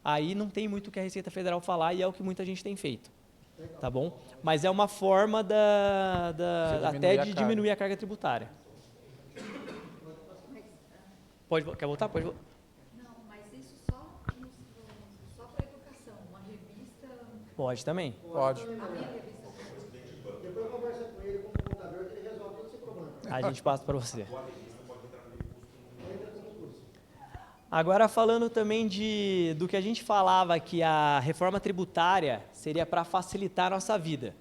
[SPEAKER 4] Aí não tem muito o que a Receita Federal falar e é o que muita gente tem feito. Tá bom? Mas é uma forma até de diminuir a carga tributária. Quer voltar? Pode voltar.
[SPEAKER 7] Não, mas isso só para educação, uma revista...
[SPEAKER 4] Pode também.
[SPEAKER 5] Pode.
[SPEAKER 7] A minha revista...
[SPEAKER 2] Depois conversa com ele, com o contador, que ele resolve todo esse problema.
[SPEAKER 4] A gente passa para você. Agora falando também do que a gente falava, que a reforma tributária seria para facilitar a nossa vida.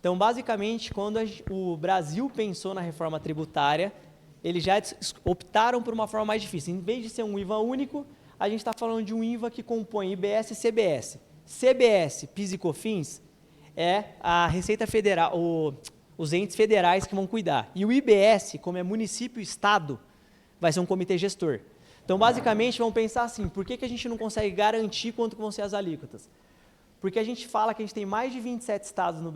[SPEAKER 4] Então, basicamente, quando o Brasil pensou na reforma tributária, eles já optaram por uma forma mais difícil. Em vez de ser um IVA único, a gente está falando de um IVA que compõe IBS e CBS. CBS, PIS e COFINS, é a Receita Federal, os entes federais que vão cuidar. E o IBS, como é município e estado, vai ser um comitê gestor. Então, basicamente, vamos pensar assim, por que a gente não consegue garantir quanto vão ser as alíquotas? Porque a gente fala que a gente tem mais de 27 estados no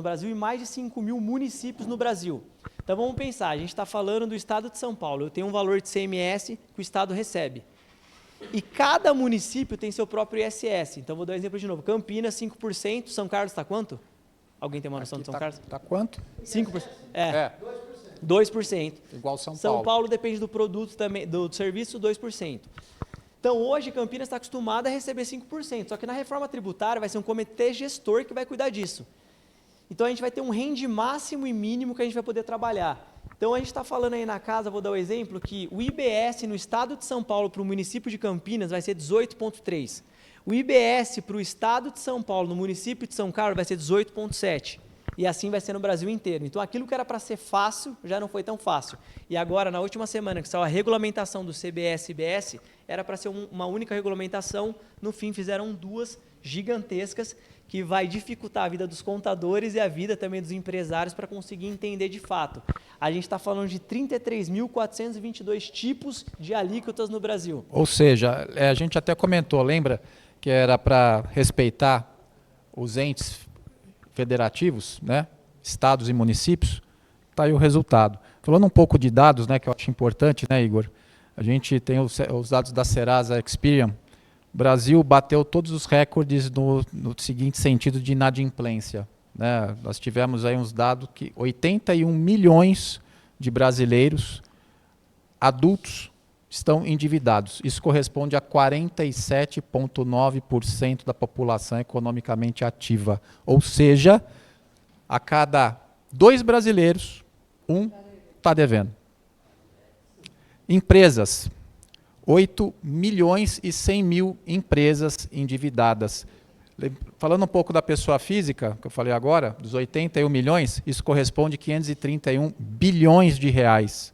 [SPEAKER 4] Brasil e mais de 5 mil municípios no Brasil. Então, vamos pensar, a gente está falando do estado de São Paulo, eu tenho um valor de CMS que o estado recebe. E cada município tem seu próprio ISS. Então, vou dar um exemplo de novo. Campinas, 5%. São Carlos está quanto? Alguém tem uma noção de São Carlos?
[SPEAKER 5] Está quanto?
[SPEAKER 4] 5%. 2%.
[SPEAKER 5] Igual São Paulo.
[SPEAKER 4] São Paulo depende do produto também, do serviço, 2%. Então, hoje, Campinas está acostumada a receber 5%, só que na reforma tributária vai ser um comitê gestor que vai cuidar disso. Então, a gente vai ter um range máximo e mínimo que a gente vai poder trabalhar. Então, a gente está falando aí na casa, vou dar o exemplo, que o IBS no estado de São Paulo para o município de Campinas vai ser 18,3%. O IBS para o estado de São Paulo no município de São Carlos vai ser 18,7%. E assim vai ser no Brasil inteiro. Então, aquilo que era para ser fácil, já não foi tão fácil. E agora, na última semana, que saiu a regulamentação do CBS e IBS, era para ser uma única regulamentação. No fim, fizeram 2 gigantescas, que vai dificultar a vida dos contadores e a vida também dos empresários para conseguir entender de fato. A gente está falando de 33.422 tipos de alíquotas no Brasil.
[SPEAKER 5] Ou seja, a gente até comentou, lembra que era para respeitar os entes federativos, né? Estados e municípios? Está aí o resultado. Falando um pouco de dados, né, que eu acho importante, né, Igor? A gente tem os dados da Serasa Experian. O Brasil bateu todos os recordes no seguinte sentido de inadimplência, né? Nós tivemos aí uns dados que 81 milhões de brasileiros adultos estão endividados. Isso corresponde a 47,9% da população economicamente ativa. Ou seja, a cada 2 brasileiros, 1 está devendo. Empresas. 8 milhões e 100 mil empresas endividadas. Falando um pouco da pessoa física, que eu falei agora, dos 81 milhões, isso corresponde a 531 bilhões de reais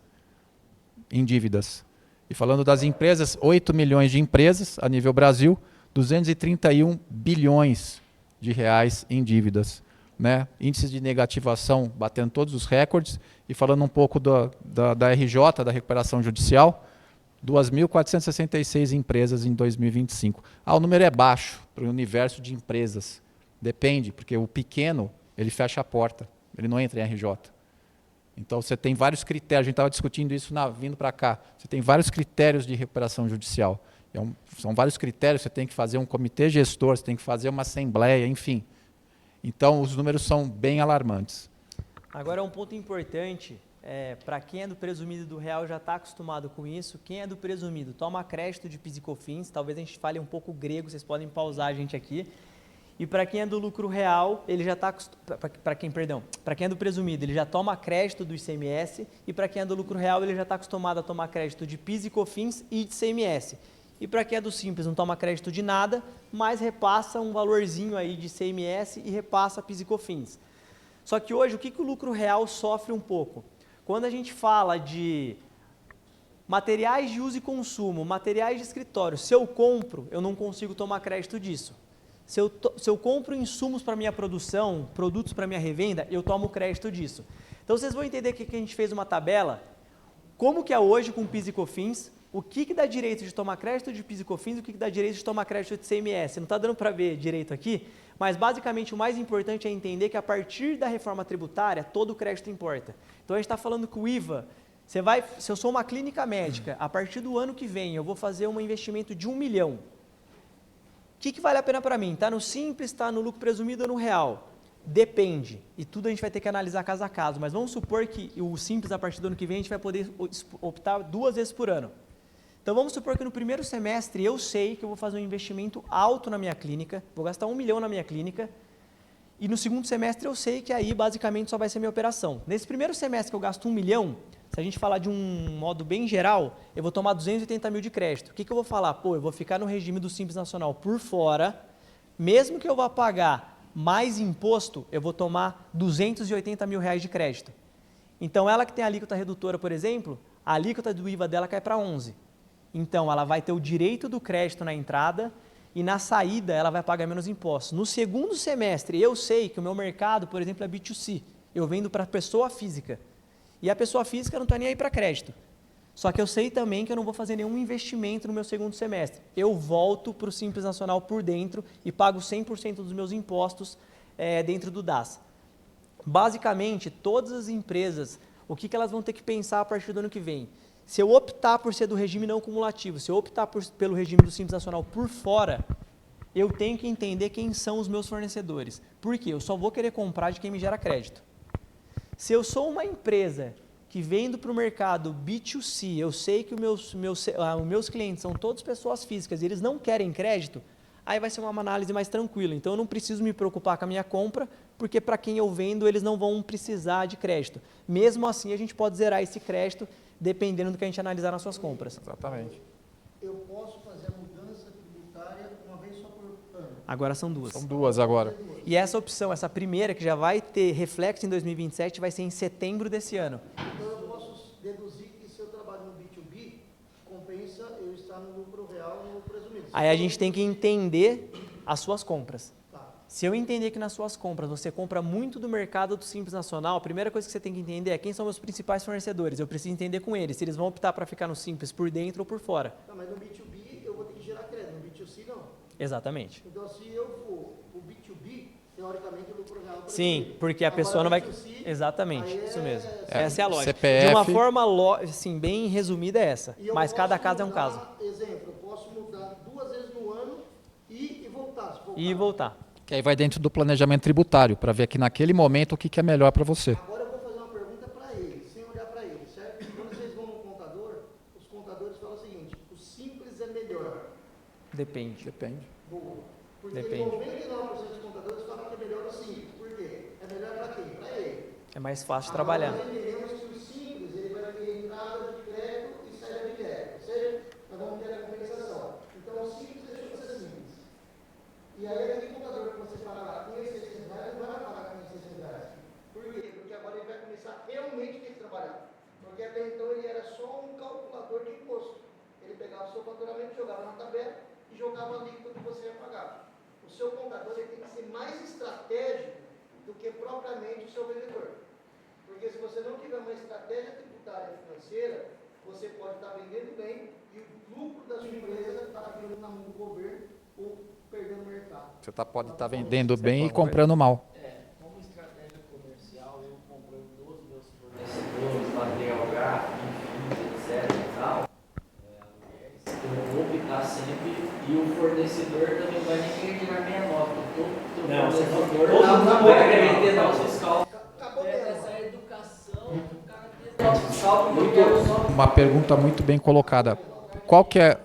[SPEAKER 5] em dívidas. E falando das empresas, 8 milhões de empresas a nível Brasil, 231 bilhões de reais em dívidas. Né? Índices de negativação batendo todos os recordes. E falando um pouco da RJ, da recuperação judicial, 2.466 empresas em 2025. O número é baixo para o universo de empresas. Depende, porque o pequeno, ele fecha a porta, ele não entra em RJ. Então, você tem vários critérios, a gente estava discutindo isso vindo para cá, você tem vários critérios de recuperação judicial. São vários critérios, você tem que fazer um comitê gestor, você tem que fazer uma assembleia, enfim. Então, os números são bem alarmantes.
[SPEAKER 4] Agora, um ponto importante, para quem é do presumido do real já está acostumado com isso. Quem é do presumido toma crédito de PIS e COFINS, talvez a gente fale um pouco grego, vocês podem pausar a gente aqui. E para quem é do lucro real, ele já está para quem é do presumido, ele já toma crédito do ICMS, e para quem é do lucro real, ele já está acostumado a tomar crédito de PIS e COFINS e de ICMS. E para quem é do simples, não toma crédito de nada, mas repassa um valorzinho aí de ICMS e repassa PIS e COFINS. Só que hoje, o que o lucro real sofre um pouco? Quando a gente fala de materiais de uso e consumo, materiais de escritório, se eu compro, eu não consigo tomar crédito disso. Se eu compro insumos para minha produção, produtos para minha revenda, eu tomo crédito disso. Então, vocês vão entender que a gente fez uma tabela, como que é hoje com PIS e COFINS, o que dá direito de tomar crédito de PIS e COFINS, o que dá direito de tomar crédito de ICMS. Não está dando para ver direito aqui, mas basicamente o mais importante é entender que a partir da reforma tributária, todo o crédito importa. Então, a gente está falando que o IVA, se eu sou uma clínica médica, a partir do ano que vem eu vou fazer um investimento de 1 milhão. O que vale a pena para mim? Está no simples, está no lucro presumido ou no real? Depende. E tudo a gente vai ter que analisar caso a caso. Mas vamos supor que o simples, a partir do ano que vem, a gente vai poder optar 2 vezes por ano. Então, vamos supor que no primeiro semestre eu sei que eu vou fazer um investimento alto na minha clínica, vou gastar 1 milhão na minha clínica, e no segundo semestre eu sei que aí basicamente só vai ser minha operação. Nesse primeiro semestre que eu gasto 1 milhão, se a gente falar de um modo bem geral, eu vou tomar 280 mil de crédito. O que eu vou falar? Eu vou ficar no regime do Simples Nacional por fora, mesmo que eu vá pagar mais imposto, eu vou tomar 280 mil reais de crédito. Então, ela que tem a alíquota redutora, por exemplo, a alíquota do IVA dela cai para 11. Então, ela vai ter o direito do crédito na entrada e na saída ela vai pagar menos impostos. No segundo semestre, eu sei que o meu mercado, por exemplo, é B2C. Eu vendo para pessoa física. E a pessoa física não está nem aí para crédito. Só que eu sei também que eu não vou fazer nenhum investimento no meu segundo semestre. Eu volto para o Simples Nacional por dentro e pago 100% dos meus impostos dentro do DAS. Basicamente, todas as empresas, o que elas vão ter que pensar a partir do ano que vem? Se eu optar por ser do regime não cumulativo, se eu optar pelo regime do Simples Nacional por fora, eu tenho que entender quem são os meus fornecedores. Por quê? Eu só vou querer comprar de quem me gera crédito. Se eu sou uma empresa que vendo para o mercado B2C, eu sei que os meus clientes são todos pessoas físicas e eles não querem crédito, aí vai ser uma análise mais tranquila. Então, eu não preciso me preocupar com a minha compra, porque para quem eu vendo, eles não vão precisar de crédito. Mesmo assim, a gente pode zerar esse crédito, dependendo do que a gente analisar nas suas compras.
[SPEAKER 5] Exatamente.
[SPEAKER 2] Eu posso fazer a mudança tributária uma vez só por ano?
[SPEAKER 4] Agora são 2.
[SPEAKER 5] São 2 agora.
[SPEAKER 4] E essa opção, essa primeira, que já vai ter reflexo em 2027, vai ser em setembro desse ano.
[SPEAKER 2] Então eu posso deduzir que se eu trabalho no B2B, compensa eu estar no lucro real no presumido.
[SPEAKER 4] Aí a gente tem que entender as suas compras.
[SPEAKER 2] Tá.
[SPEAKER 4] Se eu entender que nas suas compras você compra muito do mercado do Simples Nacional, a primeira coisa que você tem que entender é quem são meus principais fornecedores. Eu preciso entender com eles, se eles vão optar para ficar no Simples por dentro ou por fora.
[SPEAKER 2] Tá, mas no B2B eu vou ter que gerar crédito, no B2C não.
[SPEAKER 4] Exatamente.
[SPEAKER 2] Então se eu for o B2B, teoricamente o lucro real...
[SPEAKER 4] Sim, porque a pessoa não vai... Exatamente,
[SPEAKER 2] aí
[SPEAKER 4] isso mesmo.
[SPEAKER 2] é
[SPEAKER 4] Essa é a lógica.
[SPEAKER 5] CPF.
[SPEAKER 4] De uma forma assim, bem resumida é essa,
[SPEAKER 2] E eu
[SPEAKER 4] mas cada
[SPEAKER 2] posso
[SPEAKER 4] caso é um
[SPEAKER 2] mudar,
[SPEAKER 4] caso.
[SPEAKER 2] Exemplo, eu posso mudar 2 vezes no ano e voltar. Se voltar.
[SPEAKER 4] E voltar.
[SPEAKER 5] Que aí vai dentro do planejamento tributário, para ver que naquele momento o que é melhor para você.
[SPEAKER 2] Agora eu vou fazer uma pergunta para ele, sem olhar para ele, certo? Quando vocês vão no contador, os contadores falam o seguinte, o simples é melhor.
[SPEAKER 4] Depende.
[SPEAKER 5] Depende.
[SPEAKER 2] Boa. Porque
[SPEAKER 4] Depende.
[SPEAKER 2] 99% dos contadores falam que é melhor o simples. Por quê? É melhor para quem? Para ele.
[SPEAKER 4] É mais fácil de trabalhar.
[SPEAKER 2] Agora nós entendemos que o simples ele vai ter entrada de crédito e saída de crédito. Ou seja, nós vamos ter a compensação. Então o simples deixou de ser simples. E aí aquele contador que você pagar R$1.600 não vai pagar R$1.600. Por quê? Porque agora ele vai começar realmente a ter que trabalhar. Porque até então ele era só um calculador de imposto. Ele pegava o seu faturamento, jogava na tabela e jogava a líquida que você ia pagar. O seu contador ele tem que ser mais estratégico do que propriamente o seu vendedor. Porque se você não tiver uma estratégia tributária e financeira, você pode estar vendendo bem e o lucro da sua empresa está vindo na mão do governo ou perdendo o mercado.
[SPEAKER 5] Você pode estar vendendo bem e comprando mal.
[SPEAKER 1] Como estratégia comercial, eu comprando dos meus fornecedores, material gráfico, enfim, etc e tal, eu vou optar sempre e o fornecedor também vai nem querer tirar minha nota.
[SPEAKER 4] Não,
[SPEAKER 1] fornecedor
[SPEAKER 4] todo mundo vai
[SPEAKER 1] querer
[SPEAKER 4] querer
[SPEAKER 1] ter nota fiscal.
[SPEAKER 2] Acabou
[SPEAKER 1] Essa educação, o cara ter nota fiscal, porque eu quero só...
[SPEAKER 5] Uma pergunta muito bem colocada. Qual que é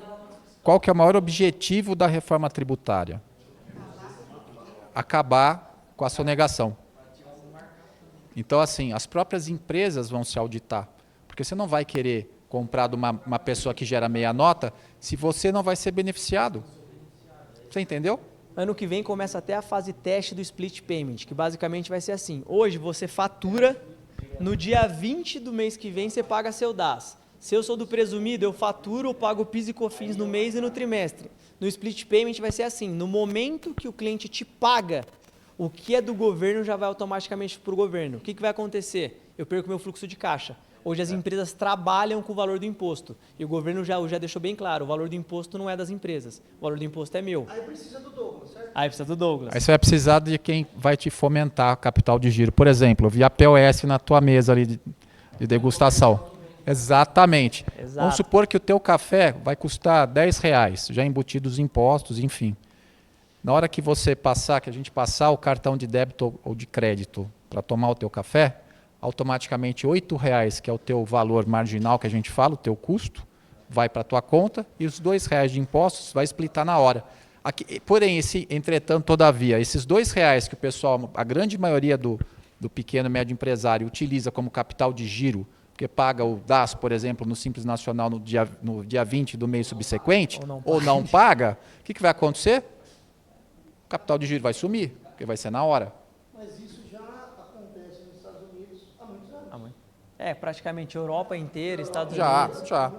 [SPEAKER 5] o maior objetivo da reforma tributária? Acabar com a sonegação. Então, assim, as próprias empresas vão se auditar. Porque você não vai querer comprar de uma pessoa que gera meia nota se você não vai ser beneficiado. Você entendeu?
[SPEAKER 4] Ano que vem começa até a fase teste do split payment, que basicamente vai ser assim. Hoje você fatura, no dia 20 do mês que vem você paga seu DAS. Se eu sou do presumido, eu faturo, eu pago PIS e COFINS no mês e no trimestre. No split payment vai ser assim, no momento que o cliente te paga, o que é do governo já vai automaticamente para o governo. O que vai acontecer? Eu perco meu fluxo de caixa. Hoje as empresas trabalham com o valor do imposto. E o governo já deixou bem claro, o valor do imposto não é das empresas, o valor do imposto é meu.
[SPEAKER 2] Aí precisa do Douglas, certo?
[SPEAKER 4] Aí precisa do Douglas.
[SPEAKER 5] Aí você vai precisar de quem vai te fomentar capital de giro. Por exemplo, via POS na tua mesa ali de degustação. Exatamente.
[SPEAKER 4] Exato.
[SPEAKER 5] Vamos supor que o teu café vai custar R$10, já embutidos os impostos, enfim. Na hora que você passar, que a gente passar o cartão de débito ou de crédito para tomar o teu café, automaticamente R$8, que é o teu valor marginal que a gente fala, o teu custo, vai para a tua conta e os R$2 de impostos vai splitar na hora. Aqui, porém, entretanto, todavia, esses R$2 que o pessoal, a grande maioria do pequeno e médio empresário utiliza como capital de giro, porque paga o DAS, por exemplo, no Simples Nacional no dia 20 do mês subsequente, ou não paga, o que vai acontecer? O capital de giro vai sumir, porque vai ser na hora.
[SPEAKER 2] Mas isso já acontece nos Estados Unidos há muitos anos.
[SPEAKER 4] Praticamente Europa inteira, Estados
[SPEAKER 5] Já,
[SPEAKER 4] Unidos.
[SPEAKER 5] já.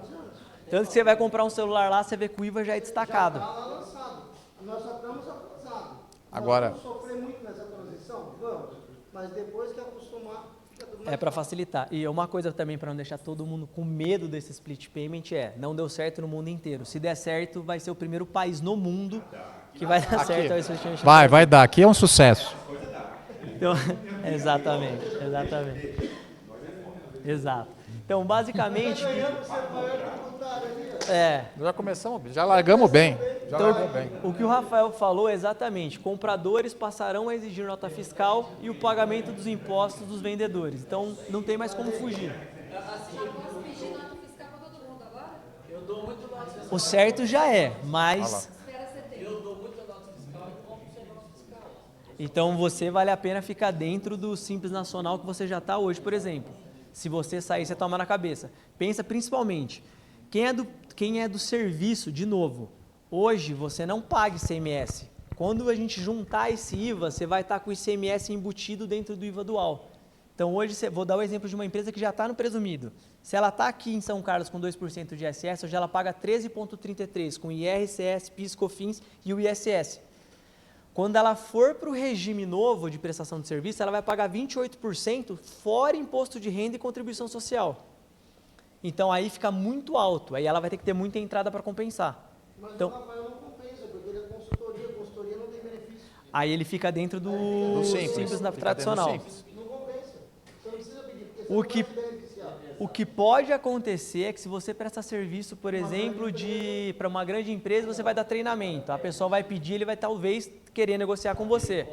[SPEAKER 4] Tanto que você vai comprar um celular lá, você vê que o IVA já é destacado.
[SPEAKER 2] Já está lá lançado. Nós já estamos atrasados.
[SPEAKER 5] Agora-
[SPEAKER 2] Nós vamos sofrer muito nessa transição? Vamos. Mas depois que acostumar, fica tudo mais
[SPEAKER 4] É para
[SPEAKER 2] fácil.
[SPEAKER 4] facilitar. E uma coisa também para não deixar todo mundo com medo desse split payment não deu certo no mundo inteiro. Se der certo, vai ser o primeiro país no mundo que vai dar certo ao split payment.
[SPEAKER 5] Vai dar. Aqui é um sucesso.
[SPEAKER 4] Então, exatamente. Exato. Então, basicamente,
[SPEAKER 5] Já começamos, já largamos bem.
[SPEAKER 4] o que o Rafael falou é exatamente, compradores passarão a exigir nota fiscal e o pagamento dos impostos dos vendedores. Então, não tem mais como fugir.
[SPEAKER 7] Já posso pedir nota fiscal para todo mundo agora?
[SPEAKER 4] O certo já é, mas...
[SPEAKER 7] Espera setembro.
[SPEAKER 4] Então, você vale a pena ficar dentro do Simples Nacional que você já está hoje, por exemplo. Se você sair, você toma na cabeça. Pensa principalmente, quem é do serviço, de novo, hoje você não paga ICMS. Quando a gente juntar esse IVA, você vai estar com o ICMS embutido dentro do IVA dual. Então, hoje, vou dar o exemplo de uma empresa que já está no presumido. Se ela está aqui em São Carlos com 2% de ISS, hoje ela paga 13,33% com IRCS, PIS, COFINS e o ISS. Quando ela for para o regime novo de prestação de serviço, ela vai pagar 28% fora imposto de renda e contribuição social. Então, aí fica muito alto. Aí ela vai ter que ter muita entrada para compensar.
[SPEAKER 2] Mas
[SPEAKER 4] Então,
[SPEAKER 2] o Rafael não compensa, porque ele é consultoria não tem benefício.
[SPEAKER 4] aí ele fica dentro do simples na
[SPEAKER 5] fica
[SPEAKER 4] tradicional.
[SPEAKER 5] dentro do simples.
[SPEAKER 2] Não compensa. Você não precisa pedir, porque você
[SPEAKER 4] O
[SPEAKER 2] não
[SPEAKER 4] que-
[SPEAKER 2] vai se beneficiar.
[SPEAKER 4] O que pode acontecer é que se você presta serviço, por exemplo, para uma grande empresa, você vai dar treinamento. A pessoa vai pedir, ele vai talvez querer negociar com você.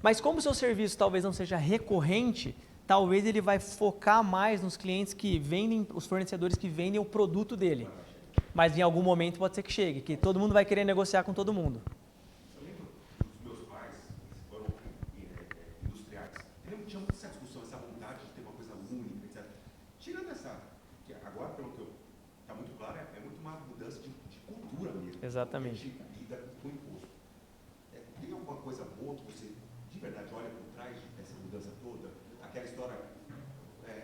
[SPEAKER 4] Mas como o seu serviço talvez não seja recorrente, talvez ele vai focar mais nos clientes que vendem, os fornecedores que vendem o produto dele. Mas em algum momento pode ser que chegue, que todo mundo vai querer negociar com todo mundo.
[SPEAKER 6] Eu lembro dos meus pais, eles foram industriais. Eu lembro que tinha muita essa discussão, essa vontade de ter uma coisa única, etc. Tirando essa, que agora, pelo que está muito claro, é muito uma mudança de cultura mesmo.
[SPEAKER 4] Exatamente.
[SPEAKER 6] De lida com o imposto. Tem alguma coisa boa que você, de verdade, olha por trás dessa mudança toda? Aquela história,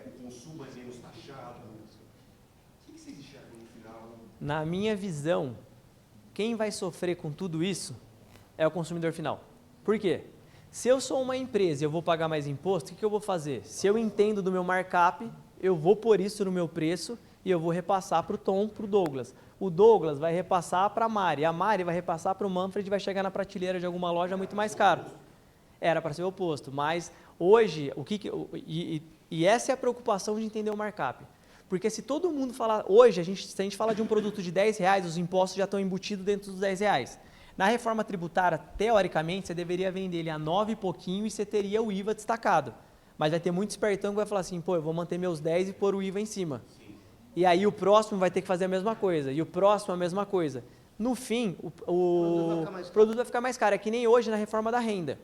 [SPEAKER 6] o consumo é menos taxado. O que vocês enxergam no final?
[SPEAKER 4] Na minha visão, quem vai sofrer com tudo isso é o consumidor final. Por quê? Se eu sou uma empresa e eu vou pagar mais imposto, o que eu vou fazer? Se eu entendo do meu markup, eu vou pôr isso no meu preço e eu vou repassar para o Tom, para o Douglas. O Douglas vai repassar para a Mari vai repassar para o Manfred e vai chegar na prateleira de alguma loja muito mais caro. Era para ser o oposto, mas hoje, e essa é a preocupação de entender o markup. Porque se todo mundo falar, hoje, se a gente fala de um produto de R$10, os impostos já estão embutidos dentro dos R$10. Na reforma tributária, teoricamente, você deveria vender ele a 9 e pouquinho e você teria o IVA destacado. Mas vai ter muito espertão que vai falar assim, pô, eu vou manter meus 10 e pôr o IVA em cima. E aí o próximo vai ter que fazer a mesma coisa, e o próximo a mesma coisa. No fim, o produto vai ficar mais caro. É que nem hoje na reforma da renda.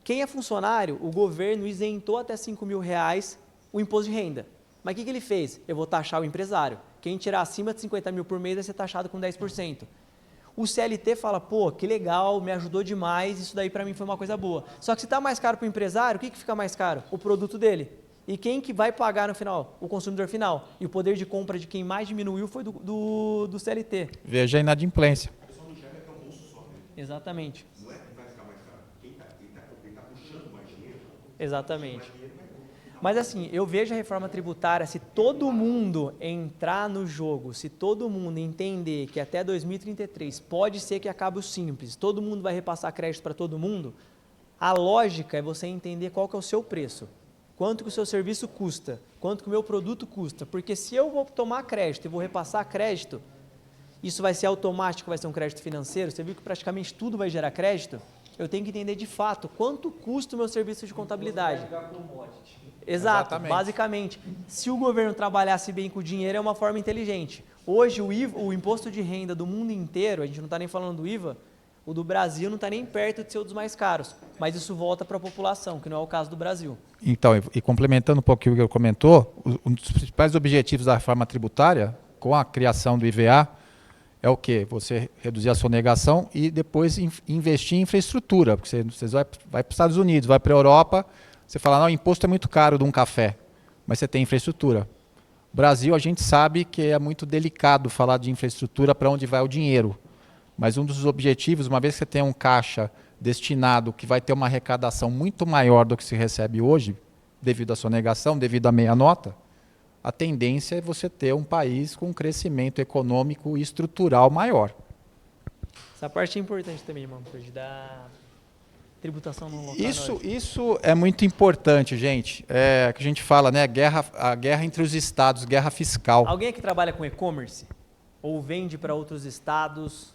[SPEAKER 4] Quem é funcionário, o governo isentou até R$5.000 o imposto de renda. Mas o que ele fez? Eu vou taxar o empresário. Quem tirar acima de 50 mil por mês vai ser taxado com 10%. O CLT fala, pô, que legal, me ajudou demais, isso daí para mim foi uma coisa boa. Só que se está mais caro para o empresário, o que fica mais caro? O produto dele. E quem que vai pagar no final? O consumidor final. E o poder de compra de quem mais diminuiu foi do CLT.
[SPEAKER 5] Veja a inadimplência.
[SPEAKER 6] A pessoa não enxerga que é um bolso só, né?
[SPEAKER 4] Exatamente.
[SPEAKER 6] Não é que vai ficar mais caro. Quem está puxando mais dinheiro,
[SPEAKER 4] Exatamente. Mas assim, eu vejo a reforma tributária, se todo mundo entrar no jogo, se todo mundo entender que até 2033 pode ser que acabe o simples, todo mundo vai repassar crédito para todo mundo, a lógica é você entender qual que é o seu preço. Quanto que o seu serviço custa, quanto que o meu produto custa. Porque se eu vou tomar crédito e vou repassar crédito, isso vai ser automático, vai ser um crédito financeiro, você viu que praticamente tudo vai gerar crédito, eu tenho que entender de fato quanto custa o meu serviço de contabilidade. Exato,
[SPEAKER 5] Exatamente.
[SPEAKER 4] basicamente. Se o governo trabalhasse bem com o dinheiro, é uma forma inteligente. Hoje, o imposto de renda do mundo inteiro, a gente não está nem falando do IVA, o do Brasil não está nem perto de ser um dos mais caros. Mas isso volta para a população, que não é o caso do Brasil.
[SPEAKER 5] Então, e complementando um pouquinho o que ele comentou, um dos principais objetivos da reforma tributária, com a criação do IVA, é o quê? Você reduzir a sonegação e depois investir em infraestrutura. Porque você vai para os Estados Unidos, vai para a Europa, você fala, não, o imposto é muito caro de um café, mas você tem infraestrutura. Brasil, a gente sabe que é muito delicado falar de infraestrutura para onde vai o dinheiro. Mas um dos objetivos, uma vez que você tem um caixa destinado que vai ter uma arrecadação muito maior do que se recebe hoje, devido à sonegação, devido à meia nota, a tendência é você ter um país com um crescimento econômico e estrutural maior.
[SPEAKER 4] Essa parte é importante também, Manfred, da tributação no local.
[SPEAKER 5] Isso é muito importante, gente. É que a gente fala, né? A guerra entre os estados, guerra fiscal.
[SPEAKER 4] Alguém aqui trabalha com e-commerce? Ou vende para outros estados?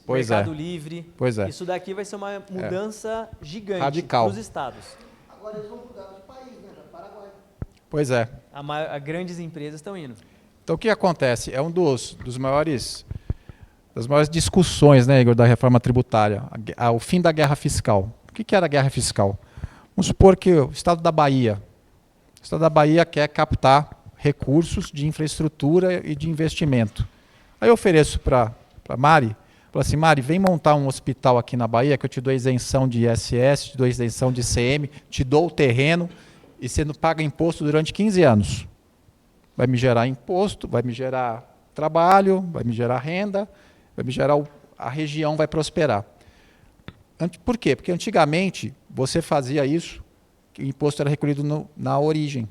[SPEAKER 5] Pois
[SPEAKER 4] Mercado
[SPEAKER 5] é.
[SPEAKER 4] Livre?
[SPEAKER 5] Pois é.
[SPEAKER 4] Isso daqui vai ser uma mudança gigante
[SPEAKER 5] Radical.
[SPEAKER 4] para os estados.
[SPEAKER 2] Agora eles vão mudar de país, né? Para Paraguai.
[SPEAKER 5] Pois é.
[SPEAKER 4] Grandes empresas estão indo.
[SPEAKER 5] Então, o que acontece? É um das maiores discussões, né, Igor, da reforma tributária, o fim da guerra fiscal. O que era a guerra fiscal? Vamos supor que o Estado da Bahia quer captar recursos de infraestrutura e de investimento. Aí eu ofereço para a Mari Falou assim, Mari, vem montar um hospital aqui na Bahia que eu te dou isenção de ISS, te dou isenção de ICM, te dou o terreno e você não paga imposto durante 15 anos. Vai me gerar imposto, vai me gerar trabalho, vai me gerar renda, vai me gerar a região vai prosperar. Por quê? Porque antigamente você fazia isso, o imposto era recolhido na origem.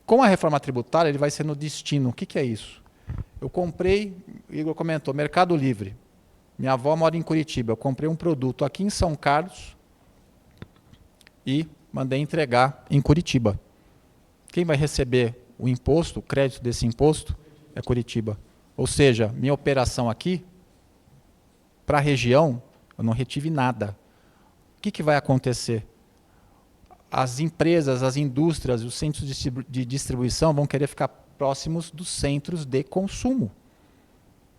[SPEAKER 5] Com a reforma tributária, ele vai ser no destino. O que é isso? Eu comprei, o Igor comentou, Mercado Livre. Minha avó mora em Curitiba. Eu comprei um produto aqui em São Carlos e mandei entregar em Curitiba. Quem vai receber o imposto, o crédito desse imposto, é Curitiba. Ou seja, minha operação aqui, para a região, eu não retive nada. O que vai acontecer? As empresas, as indústrias, os centros de distribuição vão querer ficar próximos dos centros de consumo.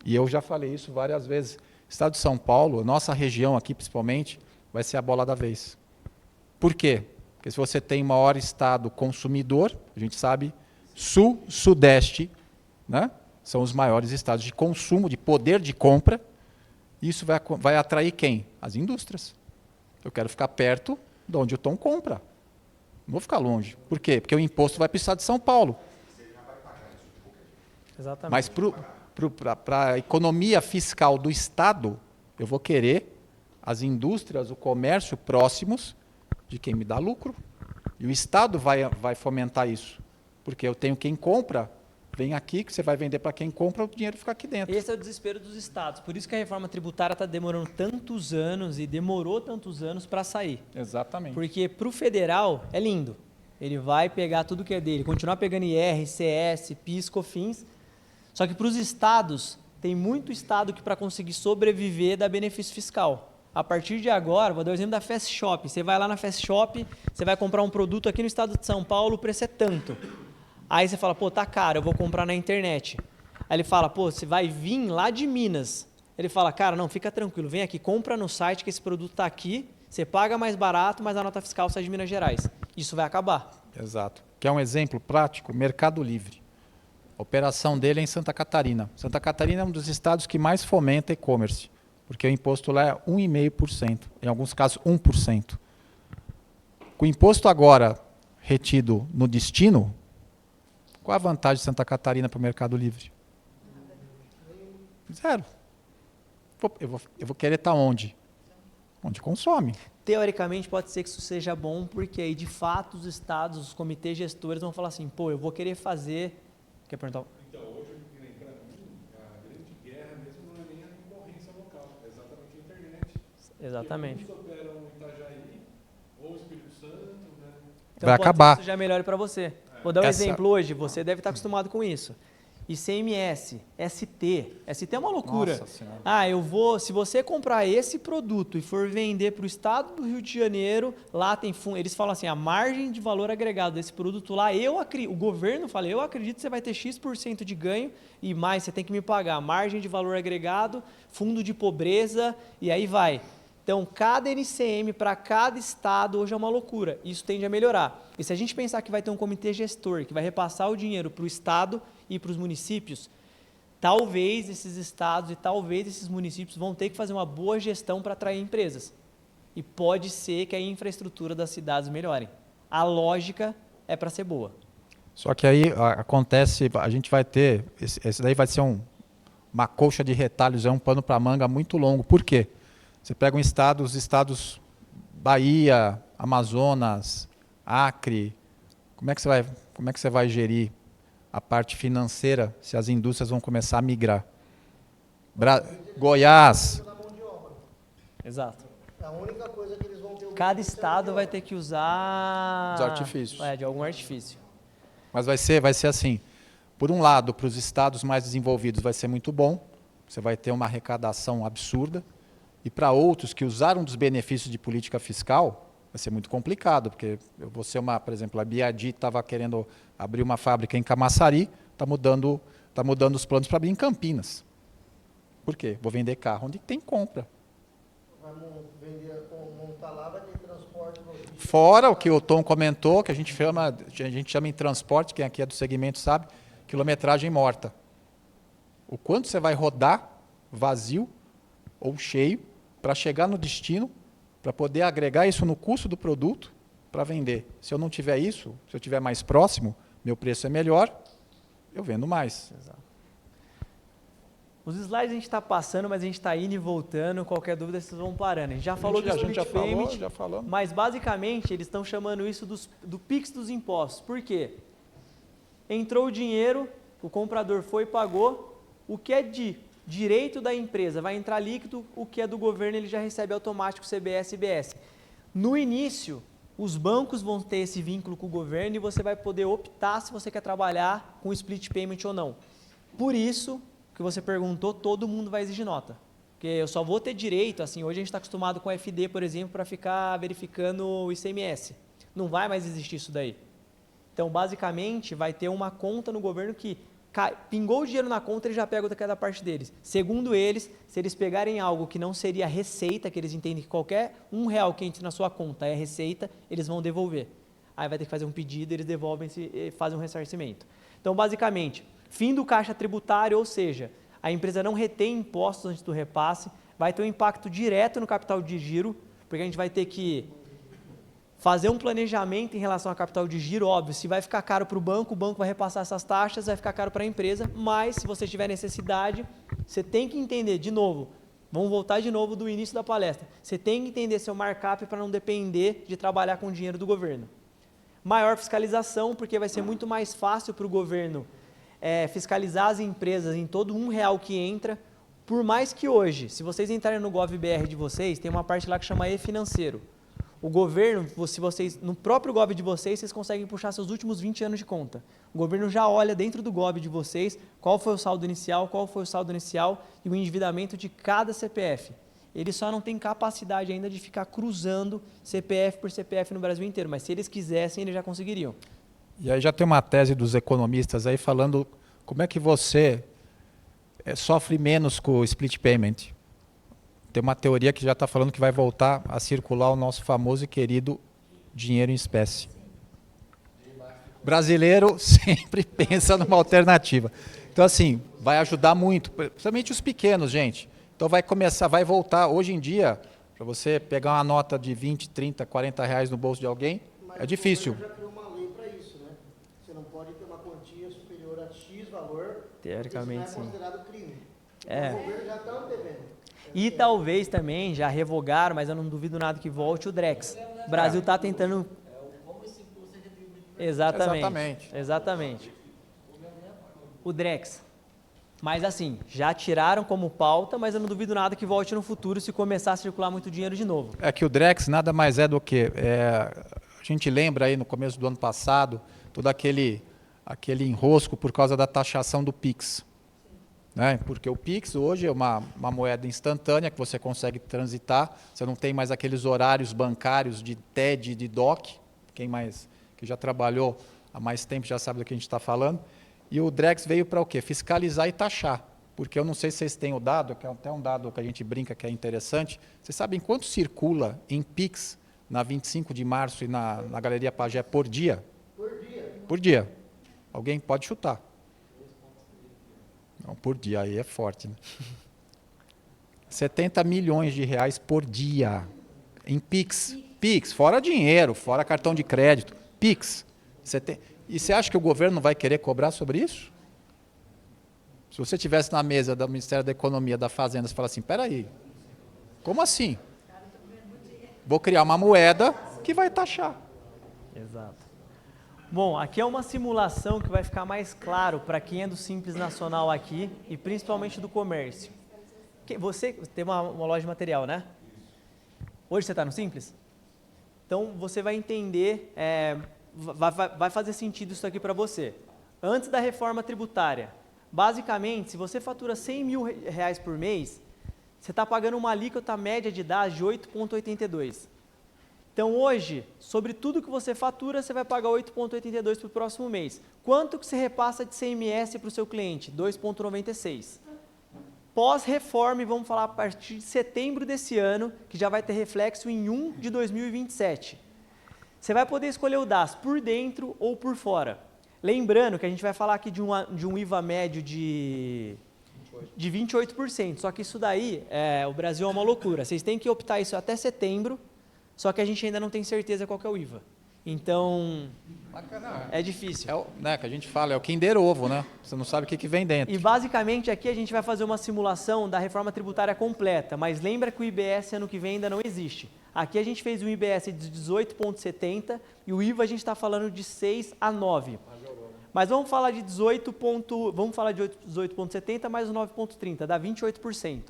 [SPEAKER 5] E eu já falei isso várias vezes. Estado de São Paulo, nossa região aqui principalmente, vai ser a bola da vez. Por quê? Porque se você tem maior estado consumidor, a gente sabe, Sul, Sudeste, né, são os maiores estados de consumo, de poder de compra. Isso vai atrair quem? As indústrias. Eu quero ficar perto de onde o Tom compra. Não vou ficar longe. Por quê? Porque o imposto vai para o estado de São Paulo.
[SPEAKER 4] Exatamente.
[SPEAKER 5] Mas para a economia fiscal do Estado, eu vou querer as indústrias, o comércio próximos de quem me dá lucro. E o Estado vai fomentar isso. Porque eu tenho quem compra, vem aqui, que você vai vender para quem compra, o dinheiro fica aqui dentro.
[SPEAKER 4] Esse é o desespero dos estados. Por isso que a reforma tributária está demorando tantos anos e demorou tantos anos para sair.
[SPEAKER 5] Exatamente.
[SPEAKER 4] Porque para o federal é lindo. Ele vai pegar tudo que é dele, continuar pegando IR, CS, PIS, COFINS. Só que para os estados, tem muito estado que para conseguir sobreviver dá benefício fiscal. A partir de agora, vou dar o exemplo da Fast Shop. Você vai lá na Fast Shop, você vai comprar um produto aqui no estado de São Paulo, o preço é tanto. Aí você fala, pô, tá caro, eu vou comprar na internet. Aí ele fala, pô, você vai vir lá de Minas. Ele fala, cara, não, fica tranquilo, vem aqui, compra no site que esse produto está aqui, você paga mais barato, mas a nota fiscal sai de Minas Gerais. Isso vai acabar.
[SPEAKER 5] Exato. Quer um exemplo prático? Mercado Livre. A operação dele é em Santa Catarina. Santa Catarina é um dos estados que mais fomenta e-commerce, porque o imposto lá é 1,5%, em alguns casos 1%. Com o imposto agora retido no destino, qual a vantagem de Santa Catarina para o Mercado Livre? Zero. Eu vou querer estar onde? Onde consome.
[SPEAKER 4] Teoricamente pode ser que isso seja bom, porque aí de fato os estados, os comitês gestores vão falar assim, pô, eu vou querer fazer... Quer perguntar?
[SPEAKER 8] Então, hoje, para mim, a grande guerra mesmo não é nem a concorrência local, é exatamente a internet.
[SPEAKER 4] Exatamente.
[SPEAKER 8] Porque uns operam em Itajaí ou Espírito Santo, né?
[SPEAKER 4] Então
[SPEAKER 5] vai
[SPEAKER 4] pode
[SPEAKER 5] acabar.
[SPEAKER 4] ser que isso já melhore para você. Vou dar um exemplo hoje, você deve estar acostumado com isso. ICMS, ST é uma loucura.
[SPEAKER 5] Nossa Senhora.
[SPEAKER 4] Se você comprar esse produto e for vender para o estado do Rio de Janeiro, lá tem eles falam assim, a margem de valor agregado desse produto lá, o governo fala, eu acredito que você vai ter X% de ganho e mais, você tem que me pagar margem de valor agregado, fundo de pobreza e aí vai. Então, cada NCM para cada estado hoje é uma loucura. Isso tende a melhorar. E se a gente pensar que vai ter um comitê gestor que vai repassar o dinheiro para o estado e para os municípios, talvez esses estados e talvez esses municípios vão ter que fazer uma boa gestão para atrair empresas. E pode ser que a infraestrutura das cidades melhore. A lógica é para ser boa.
[SPEAKER 5] Só que aí acontece, a gente vai ter, esse daí vai ser uma colcha de retalhos, é um pano para manga muito longo. Por quê? Você pega os estados Bahia, Amazonas, Acre, como é que você vai gerir a parte financeira se as indústrias vão começar a migrar? Goiás.
[SPEAKER 4] Exato.
[SPEAKER 2] A única coisa que eles vão ter...
[SPEAKER 4] Cada estado vai ter que usar...
[SPEAKER 5] Os artifícios.
[SPEAKER 4] De algum artifício.
[SPEAKER 5] Mas vai ser assim, por um lado, para os estados mais desenvolvidos vai ser muito bom, você vai ter uma arrecadação absurda, e para outros que usaram dos benefícios de política fiscal, vai ser muito complicado, porque eu vou ser por exemplo, a Biadi estava querendo abrir uma fábrica em Camaçari, está mudando os planos para abrir em Campinas. Por quê? Vou vender carro onde tem compra.
[SPEAKER 2] Vai montar lá, vai ter transporte...
[SPEAKER 5] Fora o que o Tom comentou, que a gente chama em transporte, quem aqui é do segmento sabe, quilometragem morta. O quanto você vai rodar vazio ou cheio, para chegar no destino, para poder agregar isso no custo do produto, para vender. Se eu não tiver isso, se eu tiver mais próximo, meu preço é melhor, eu vendo mais.
[SPEAKER 4] Exato. Os slides a gente está passando, mas a gente está indo e voltando. Qualquer dúvida, vocês vão parando. A gente já falou do split payment,
[SPEAKER 5] já falou.
[SPEAKER 4] mas basicamente eles estão chamando isso do PIX dos impostos. Por quê? Entrou o dinheiro, o comprador foi e pagou, o que é de direito da empresa vai entrar líquido, o que é do governo ele já recebe automático CBS e IBS. No início, os bancos vão ter esse vínculo com o governo e você vai poder optar se você quer trabalhar com split payment ou não. Por isso que você perguntou, todo mundo vai exigir nota. Porque eu só vou ter direito, assim, hoje a gente está acostumado com o FD, por exemplo, para ficar verificando o ICMS. Não vai mais existir isso daí. Então, basicamente, vai ter uma conta no governo que pingou o dinheiro na conta, ele já pega da parte deles. Segundo eles, se eles pegarem algo que não seria receita, que eles entendem que qualquer R$1 que entre na sua conta é receita, eles vão devolver. Aí vai ter que fazer um pedido, eles devolvem e fazem um ressarcimento. Então, basicamente, fim do caixa tributário, ou seja, a empresa não retém impostos antes do repasse, vai ter um impacto direto no capital de giro, porque a gente vai ter que fazer um planejamento em relação ao capital de giro, óbvio, se vai ficar caro para o banco vai repassar essas taxas, vai ficar caro para a empresa, mas se você tiver necessidade, você tem que entender, de novo, vamos voltar de novo do início da palestra, você tem que entender seu markup para não depender de trabalhar com o dinheiro do governo. Maior fiscalização, porque vai ser muito mais fácil para o governo fiscalizar as empresas em todo R$1 que entra, por mais que hoje, se vocês entrarem no GovBR de vocês, tem uma parte lá que chama e-financeiro. O governo, se vocês, no próprio Gov de vocês conseguem puxar seus últimos 20 anos de conta. O governo já olha dentro do Gov de vocês qual foi o saldo inicial, e o endividamento de cada CPF. Eles só não têm capacidade ainda de ficar cruzando CPF por CPF no Brasil inteiro, mas se eles quisessem, eles já conseguiriam.
[SPEAKER 5] E aí já tem uma tese dos economistas aí falando como é que você sofre menos com o split payment. Tem uma teoria que já está falando que vai voltar a circular o nosso famoso e querido dinheiro em espécie. Brasileiro sempre pensa numa alternativa. Então, assim, vai ajudar muito, principalmente os pequenos, gente. Então, vai voltar. Hoje em dia, para você pegar uma nota de 20, 30, 40 reais no bolso de alguém, é difícil.
[SPEAKER 2] Mas o governo já criou uma lei para isso, né? Você não pode ter uma quantia superior a X valor,
[SPEAKER 4] teoricamente,
[SPEAKER 2] isso não é considerado crime.
[SPEAKER 4] É.
[SPEAKER 2] O governo já está antevendo.
[SPEAKER 4] E talvez também já revogaram, mas eu não duvido nada que volte o Drex. O Brasil está tentando... Exatamente. O Drex. Mas assim, já tiraram como pauta, mas eu não duvido nada que volte no futuro se começar a circular muito dinheiro de novo.
[SPEAKER 5] É que o Drex nada mais é do que... a gente lembra aí no começo do ano passado, todo aquele enrosco por causa da taxação do PIX. Né? Porque o PIX hoje é uma moeda instantânea que você consegue transitar, você não tem mais aqueles horários bancários de TED e de DOC, que já trabalhou há mais tempo já sabe do que a gente está falando, e o Drex veio para o quê? Fiscalizar e taxar, porque eu não sei se vocês têm o dado, que é até um dado que a gente brinca que é interessante, vocês sabem quanto circula em PIX na 25 de março e na Galeria Pagé por dia? Por dia. Alguém pode chutar. Não, por dia, aí é forte, né? 70 milhões de reais por dia em PIX. PIX, fora dinheiro, fora cartão de crédito. PIX. E você acha que o governo não vai querer cobrar sobre isso? Se você estivesse na mesa do Ministério da Economia, da Fazenda, você fala assim, peraí, como assim? Vou criar uma moeda que vai taxar.
[SPEAKER 4] Exato. Bom, aqui é uma simulação que vai ficar mais claro para quem é do Simples Nacional aqui e principalmente do comércio. Você tem uma loja de material, né? Hoje você está no Simples? Então você vai entender, vai fazer sentido isso aqui para você. Antes da reforma tributária, basicamente, se você fatura 100 mil reais por mês, você está pagando uma alíquota média de DAS de 8,82. Então, hoje, sobre tudo que você fatura, você vai pagar 8,82 para o próximo mês. Quanto que você repassa de CMS para o seu cliente? 2,96. Pós-reforma, vamos falar a partir de setembro desse ano, que já vai ter reflexo em 1 de 2027. Você vai poder escolher o DAS por dentro ou por fora. Lembrando que a gente vai falar aqui de um IVA médio de De 28%. Só que isso daí, o Brasil é uma loucura. Vocês têm que optar isso até setembro, só que a gente ainda não tem certeza qual que é o IVA. Então, é difícil.
[SPEAKER 5] Que a gente fala, é o Kinder Ovo, né? Você não sabe o que vem dentro.
[SPEAKER 4] E basicamente aqui a gente vai fazer uma simulação da reforma tributária completa, mas lembra que o IBS ano que vem ainda não existe. Aqui a gente fez um IBS de 18,70 e o IVA a gente está falando de 6 a 9. Mas vamos falar de 18,70 mais o 9,30, dá 28%.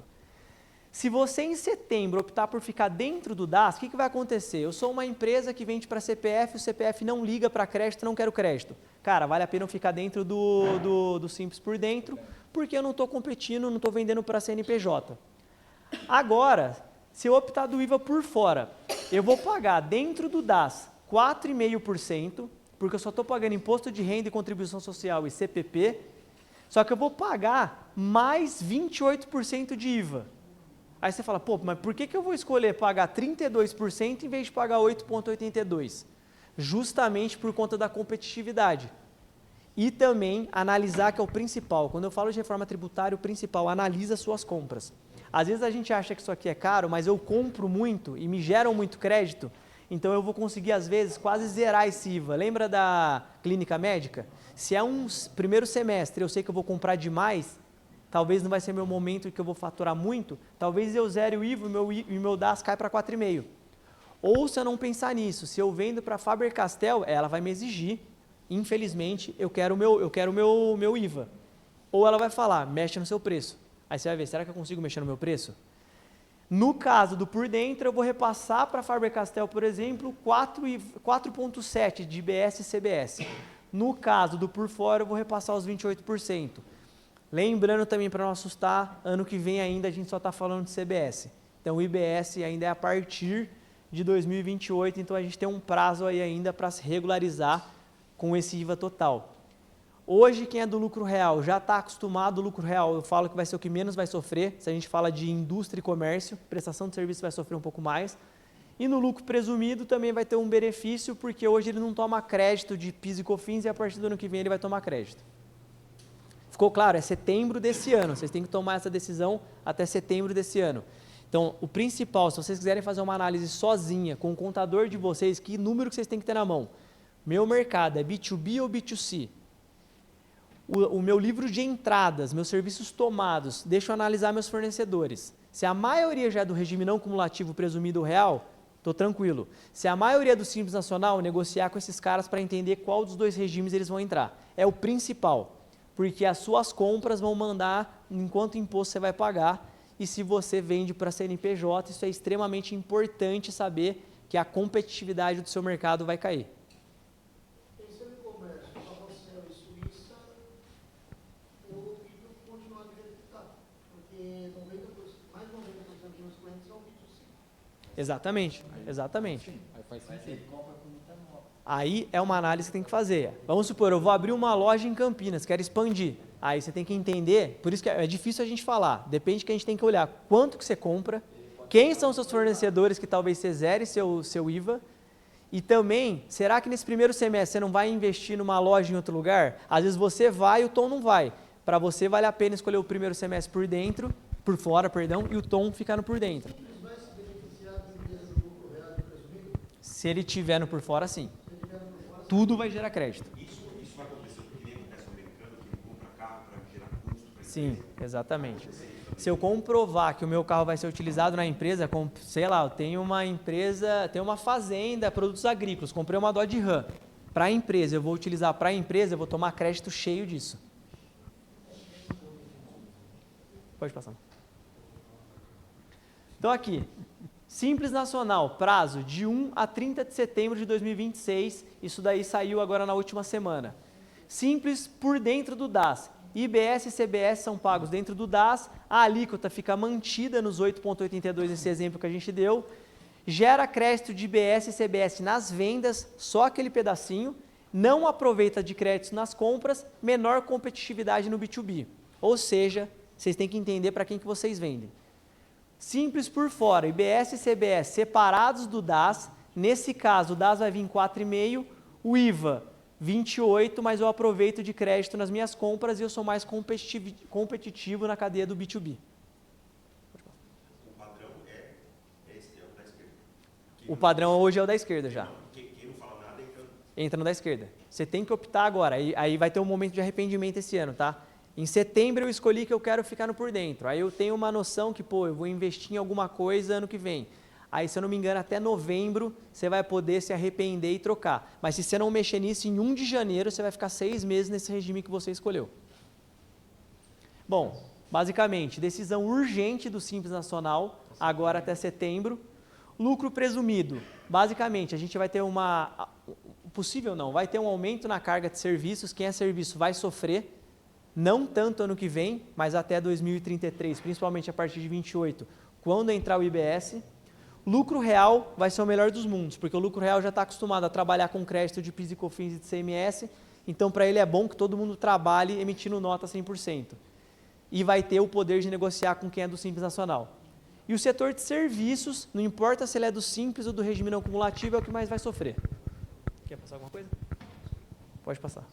[SPEAKER 4] Se você em setembro optar por ficar dentro do DAS, o que vai acontecer? Eu sou uma empresa que vende para CPF, o CPF não liga para crédito, não quero crédito. Cara, vale a pena eu ficar dentro do Simples por dentro, porque eu não estou competindo, não estou vendendo para CNPJ. Agora, se eu optar do IVA por fora, eu vou pagar dentro do DAS 4,5%, porque eu só estou pagando imposto de renda e contribuição social e CPP, só que eu vou pagar mais 28% de IVA. Aí você fala, pô, mas por que eu vou escolher pagar 32% em vez de pagar 8,82%? Justamente por conta da competitividade. E também analisar, que é o principal. Quando eu falo de reforma tributária, o principal, analisa suas compras. Às vezes a gente acha que isso aqui é caro, mas eu compro muito e me geram muito crédito, então eu vou conseguir, às vezes, quase zerar esse IVA. Lembra da clínica médica? Se é um primeiro semestre eu sei que eu vou comprar demais, talvez não vai ser meu momento que eu vou faturar muito, talvez eu zere o IVA e o meu DAS cai para 4,5%. Ou se eu não pensar nisso, se eu vendo para a Faber-Castell, ela vai me exigir, infelizmente, eu quero o meu IVA. Ou ela vai falar, mexe no seu preço. Aí você vai ver, será que eu consigo mexer no meu preço? No caso do por dentro, eu vou repassar para a Faber-Castell, por exemplo, 4,7% de IBS e CBS. No caso do por fora, eu vou repassar os 28%. Lembrando também, para não assustar, ano que vem ainda a gente só está falando de CBS. Então o IBS ainda é a partir de 2028, então a gente tem um prazo aí ainda para se regularizar com esse IVA total. Hoje, quem é do lucro real já está acostumado ao lucro real, eu falo que vai ser o que menos vai sofrer. Se a gente fala de indústria e comércio, prestação de serviço vai sofrer um pouco mais. E no lucro presumido também vai ter um benefício, porque hoje ele não toma crédito de PIS e COFINS e a partir do ano que vem ele vai tomar crédito. Ficou claro? É setembro desse ano, vocês têm que tomar essa decisão até setembro desse ano. Então, o principal, se vocês quiserem fazer uma análise sozinha, com o contador de vocês, que número que vocês têm que ter na mão? Meu mercado é B2B ou B2C? O meu livro de entradas, meus serviços tomados, deixa eu analisar meus fornecedores. Se a maioria já é do regime não cumulativo presumido real, estou tranquilo. Se a maioria é do Simples Nacional, negociar com esses caras para entender qual dos dois regimes eles vão entrar. É o principal, porque as suas compras vão mandar em quanto imposto você vai pagar, e se você vende para CNPJ, isso é extremamente importante saber que a competitividade do seu mercado vai cair.
[SPEAKER 2] Pensando em comércio, Carrossel e Suíça, eu prefiro continuar do jeito que está, porque mais de 90% dos meus clientes são B2C.
[SPEAKER 4] Exatamente, exatamente.
[SPEAKER 5] Aí faz sentido.
[SPEAKER 4] Aí é uma análise que tem que fazer. Vamos supor, eu vou abrir uma loja em Campinas, quero expandir. Aí você tem que entender, por isso que é difícil a gente falar, depende que a gente tem que olhar quanto que você compra, quem são os seus fornecedores que talvez você zere seu IVA, e também, será que nesse primeiro semestre você não vai investir numa loja em outro lugar? Às vezes você vai e o Tom não vai. Para você vale a pena escolher o primeiro semestre por fora, e o Tom ficando por dentro.
[SPEAKER 2] Vai se beneficiar da empresa do lucro real e presumido?
[SPEAKER 4] Se ele tiver no por fora, sim. Tudo vai gerar crédito.
[SPEAKER 6] Isso vai acontecer porque nem acontece no americano, que ele compra carro para gerar custo para a
[SPEAKER 4] Sim, exatamente. Se eu comprovar que o meu carro vai ser utilizado na empresa, sei lá, eu tenho uma empresa, tenho uma fazenda, produtos agrícolas, comprei uma Dodge Ram para a empresa, eu vou utilizar para a empresa, eu vou tomar crédito cheio disso. Pode passar. Então aqui, Simples Nacional, prazo de 1 a 30 de setembro de 2026, isso daí saiu agora na última semana. Simples por dentro do DAS, IBS e CBS são pagos dentro do DAS, a alíquota fica mantida nos 8,82 nesse exemplo que a gente deu, gera crédito de IBS e CBS nas vendas, só aquele pedacinho, não aproveita de créditos nas compras, menor competitividade no B2B. Ou seja, vocês têm que entender para quem que vocês vendem. Simples por fora, IBS e CBS separados do DAS, nesse caso o DAS vai vir 4,5%, o IVA 28, mas eu aproveito de crédito nas minhas compras e eu sou mais competitivo na cadeia do B2B.
[SPEAKER 6] O padrão é esse, é o da esquerda.
[SPEAKER 4] O padrão hoje é o da esquerda já.
[SPEAKER 6] Quem não fala nada
[SPEAKER 4] Entra no da esquerda. Você tem que optar agora, aí vai ter um momento de arrependimento esse ano, tá? Em setembro eu escolhi que eu quero ficar no por dentro, aí eu tenho uma noção que, eu vou investir em alguma coisa ano que vem. Aí, se eu não me engano, até novembro você vai poder se arrepender e trocar. Mas se você não mexer nisso, em 1 de janeiro você vai ficar 6 meses nesse regime que você escolheu. Bom, basicamente, decisão urgente do Simples Nacional, agora até setembro. Lucro presumido. Basicamente, a gente vai ter vai ter um aumento na carga de serviços. Quem é serviço vai sofrer, não tanto ano que vem, mas até 2033, principalmente a partir de 28, quando entrar o IBS. Lucro real vai ser o melhor dos mundos, porque o lucro real já está acostumado a trabalhar com crédito de PIS e COFINS e de CMS, então para ele é bom que todo mundo trabalhe emitindo nota 100%. E vai ter o poder de negociar com quem é do Simples Nacional. E o setor de serviços, não importa se ele é do Simples ou do regime não cumulativo, é o que mais vai sofrer. Quer passar alguma coisa? Pode passar.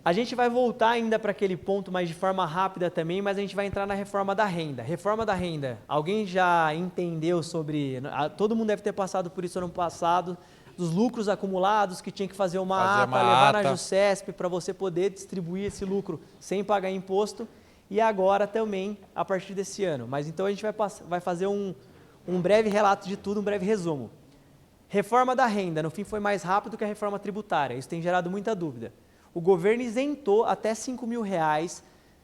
[SPEAKER 4] A gente vai voltar ainda para aquele ponto, mas de forma rápida também, mas a gente vai entrar na reforma da renda. Reforma da renda, alguém já entendeu sobre... Todo mundo deve ter passado por isso ano passado, dos lucros acumulados, que tinha que fazer uma ata, levar na JUSCESP para você poder distribuir esse lucro sem pagar imposto. E agora também, a partir desse ano. Mas então a gente vai fazer um breve relato de tudo, um breve resumo. Reforma da renda, no fim foi mais rápido que a reforma tributária, isso tem gerado muita dúvida. O governo isentou até R$5.000,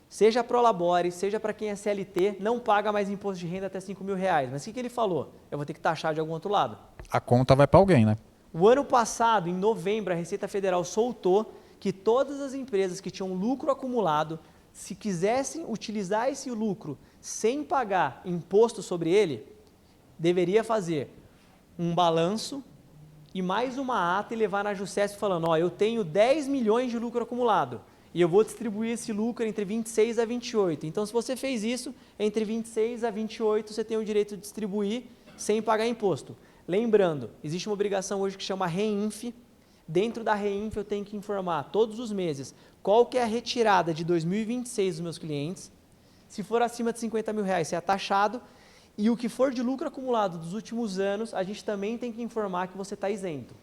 [SPEAKER 4] seja Prolabore, seja para quem é CLT, não paga mais imposto de renda até R$5.000. Mas o que ele falou? Eu vou ter que taxar de algum outro lado.
[SPEAKER 5] A conta vai para alguém, né?
[SPEAKER 4] O ano passado, em novembro, a Receita Federal soltou que todas as empresas que tinham lucro acumulado, se quisessem utilizar esse lucro sem pagar imposto sobre ele, deveria fazer um balanço e mais uma ata e levar na JUSCESP falando, eu tenho 10 milhões de lucro acumulado e eu vou distribuir esse lucro entre 26 a 28. Então, se você fez isso, entre 26 a 28, você tem o direito de distribuir sem pagar imposto. Lembrando, existe uma obrigação hoje que chama REINF. Dentro da REINF eu tenho que informar todos os meses qual que é a retirada de 2026 dos meus clientes. Se for acima de R$50.000, você é taxado. E o que for de lucro acumulado dos últimos anos, a gente também tem que informar que você está isento.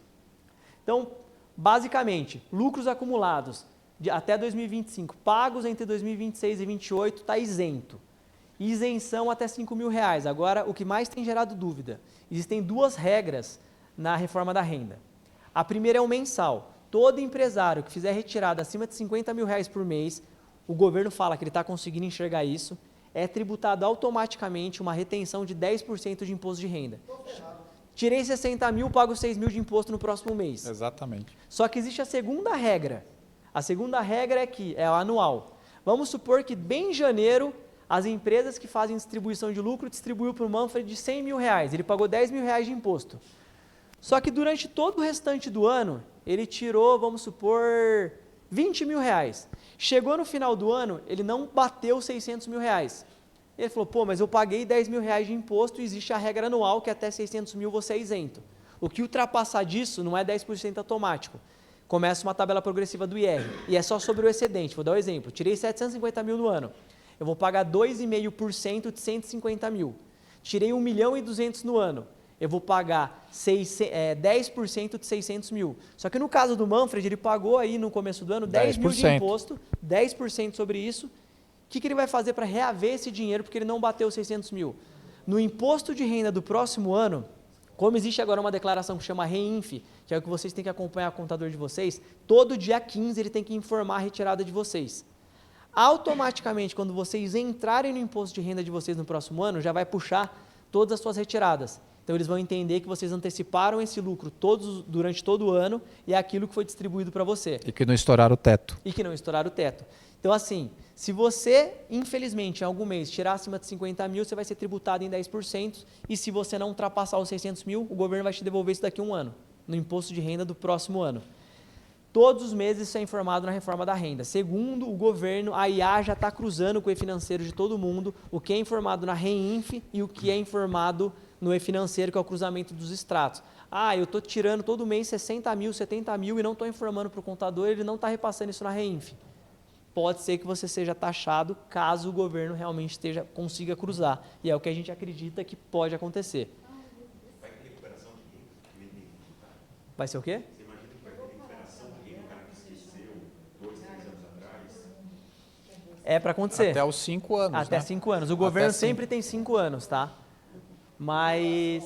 [SPEAKER 4] Então, basicamente, lucros acumulados até 2025, pagos entre 2026 e 2028, está isento. Isenção até R$5.000. Agora, o que mais tem gerado dúvida, existem 2 regras na reforma da renda. A primeira é o mensal. Todo empresário que fizer retirada acima de R$50.000 por mês, o governo fala que ele está conseguindo enxergar isso, é tributado automaticamente uma retenção de 10% de imposto de renda. Tirei 60 mil, pago 6 mil de imposto no próximo mês.
[SPEAKER 5] Exatamente.
[SPEAKER 4] Só que existe a segunda regra. A segunda regra é a anual. Vamos supor que bem em janeiro, as empresas que fazem distribuição de lucro distribuiu para o Manfred de R$100.000. Ele pagou R$10.000 de imposto. Só que durante todo o restante do ano, ele tirou, vamos supor, R$20.000. Chegou no final do ano, ele não bateu R$600.000. Ele falou, mas eu paguei R$10.000 de imposto e existe a regra anual que até 600 mil você é isento. O que ultrapassar disso não é 10% automático. Começa uma tabela progressiva do IR e é só sobre o excedente. Vou dar um exemplo, tirei 750 mil no ano, eu vou pagar 2,5% de 150 mil. Tirei 1.200.000 no ano, eu vou pagar 10% de 600 mil. Só que no caso do Manfred, ele pagou aí no começo do ano 10 mil de imposto, 10% sobre isso. O que ele vai fazer para reaver esse dinheiro, porque ele não bateu 600 mil? No imposto de renda do próximo ano, como existe agora uma declaração que chama REINF, que é o que vocês têm que acompanhar o contador de vocês, todo dia 15 ele tem que informar a retirada de vocês. Automaticamente, quando vocês entrarem no imposto de renda de vocês no próximo ano, já vai puxar todas as suas retiradas. Então, eles vão entender que vocês anteciparam esse lucro durante todo o ano e é aquilo que foi distribuído para você.
[SPEAKER 5] E que não estouraram o teto.
[SPEAKER 4] Então, assim, se você, infelizmente, em algum mês tirar acima de 50 mil, você vai ser tributado em 10%, e se você não ultrapassar os 600 mil, o governo vai te devolver isso daqui a um ano, no imposto de renda do próximo ano. Todos os meses isso é informado na reforma da renda. Segundo o governo, a IA já está cruzando com o e-financeiro de todo mundo, o que é informado na REINF e o que é informado no e-financeiro, que é o cruzamento dos extratos. Ah, eu estou tirando todo mês 60 mil, 70 mil e não estou informando para o contador, ele não está repassando isso na REINF. Pode ser que você seja taxado caso o governo realmente consiga cruzar. E é o que a gente acredita que pode acontecer.
[SPEAKER 6] Vai ter recuperação de renda?
[SPEAKER 4] Vai ser o quê?
[SPEAKER 6] Você imagina que vai ter recuperação de renda, o cara que esqueceu 2, 3 anos atrás?
[SPEAKER 4] É para acontecer.
[SPEAKER 5] Até os 5 anos,
[SPEAKER 4] Até
[SPEAKER 5] né?
[SPEAKER 4] 5 anos. O governo
[SPEAKER 5] Até cinco.
[SPEAKER 4] sempre tem 5 anos, tá? Mas...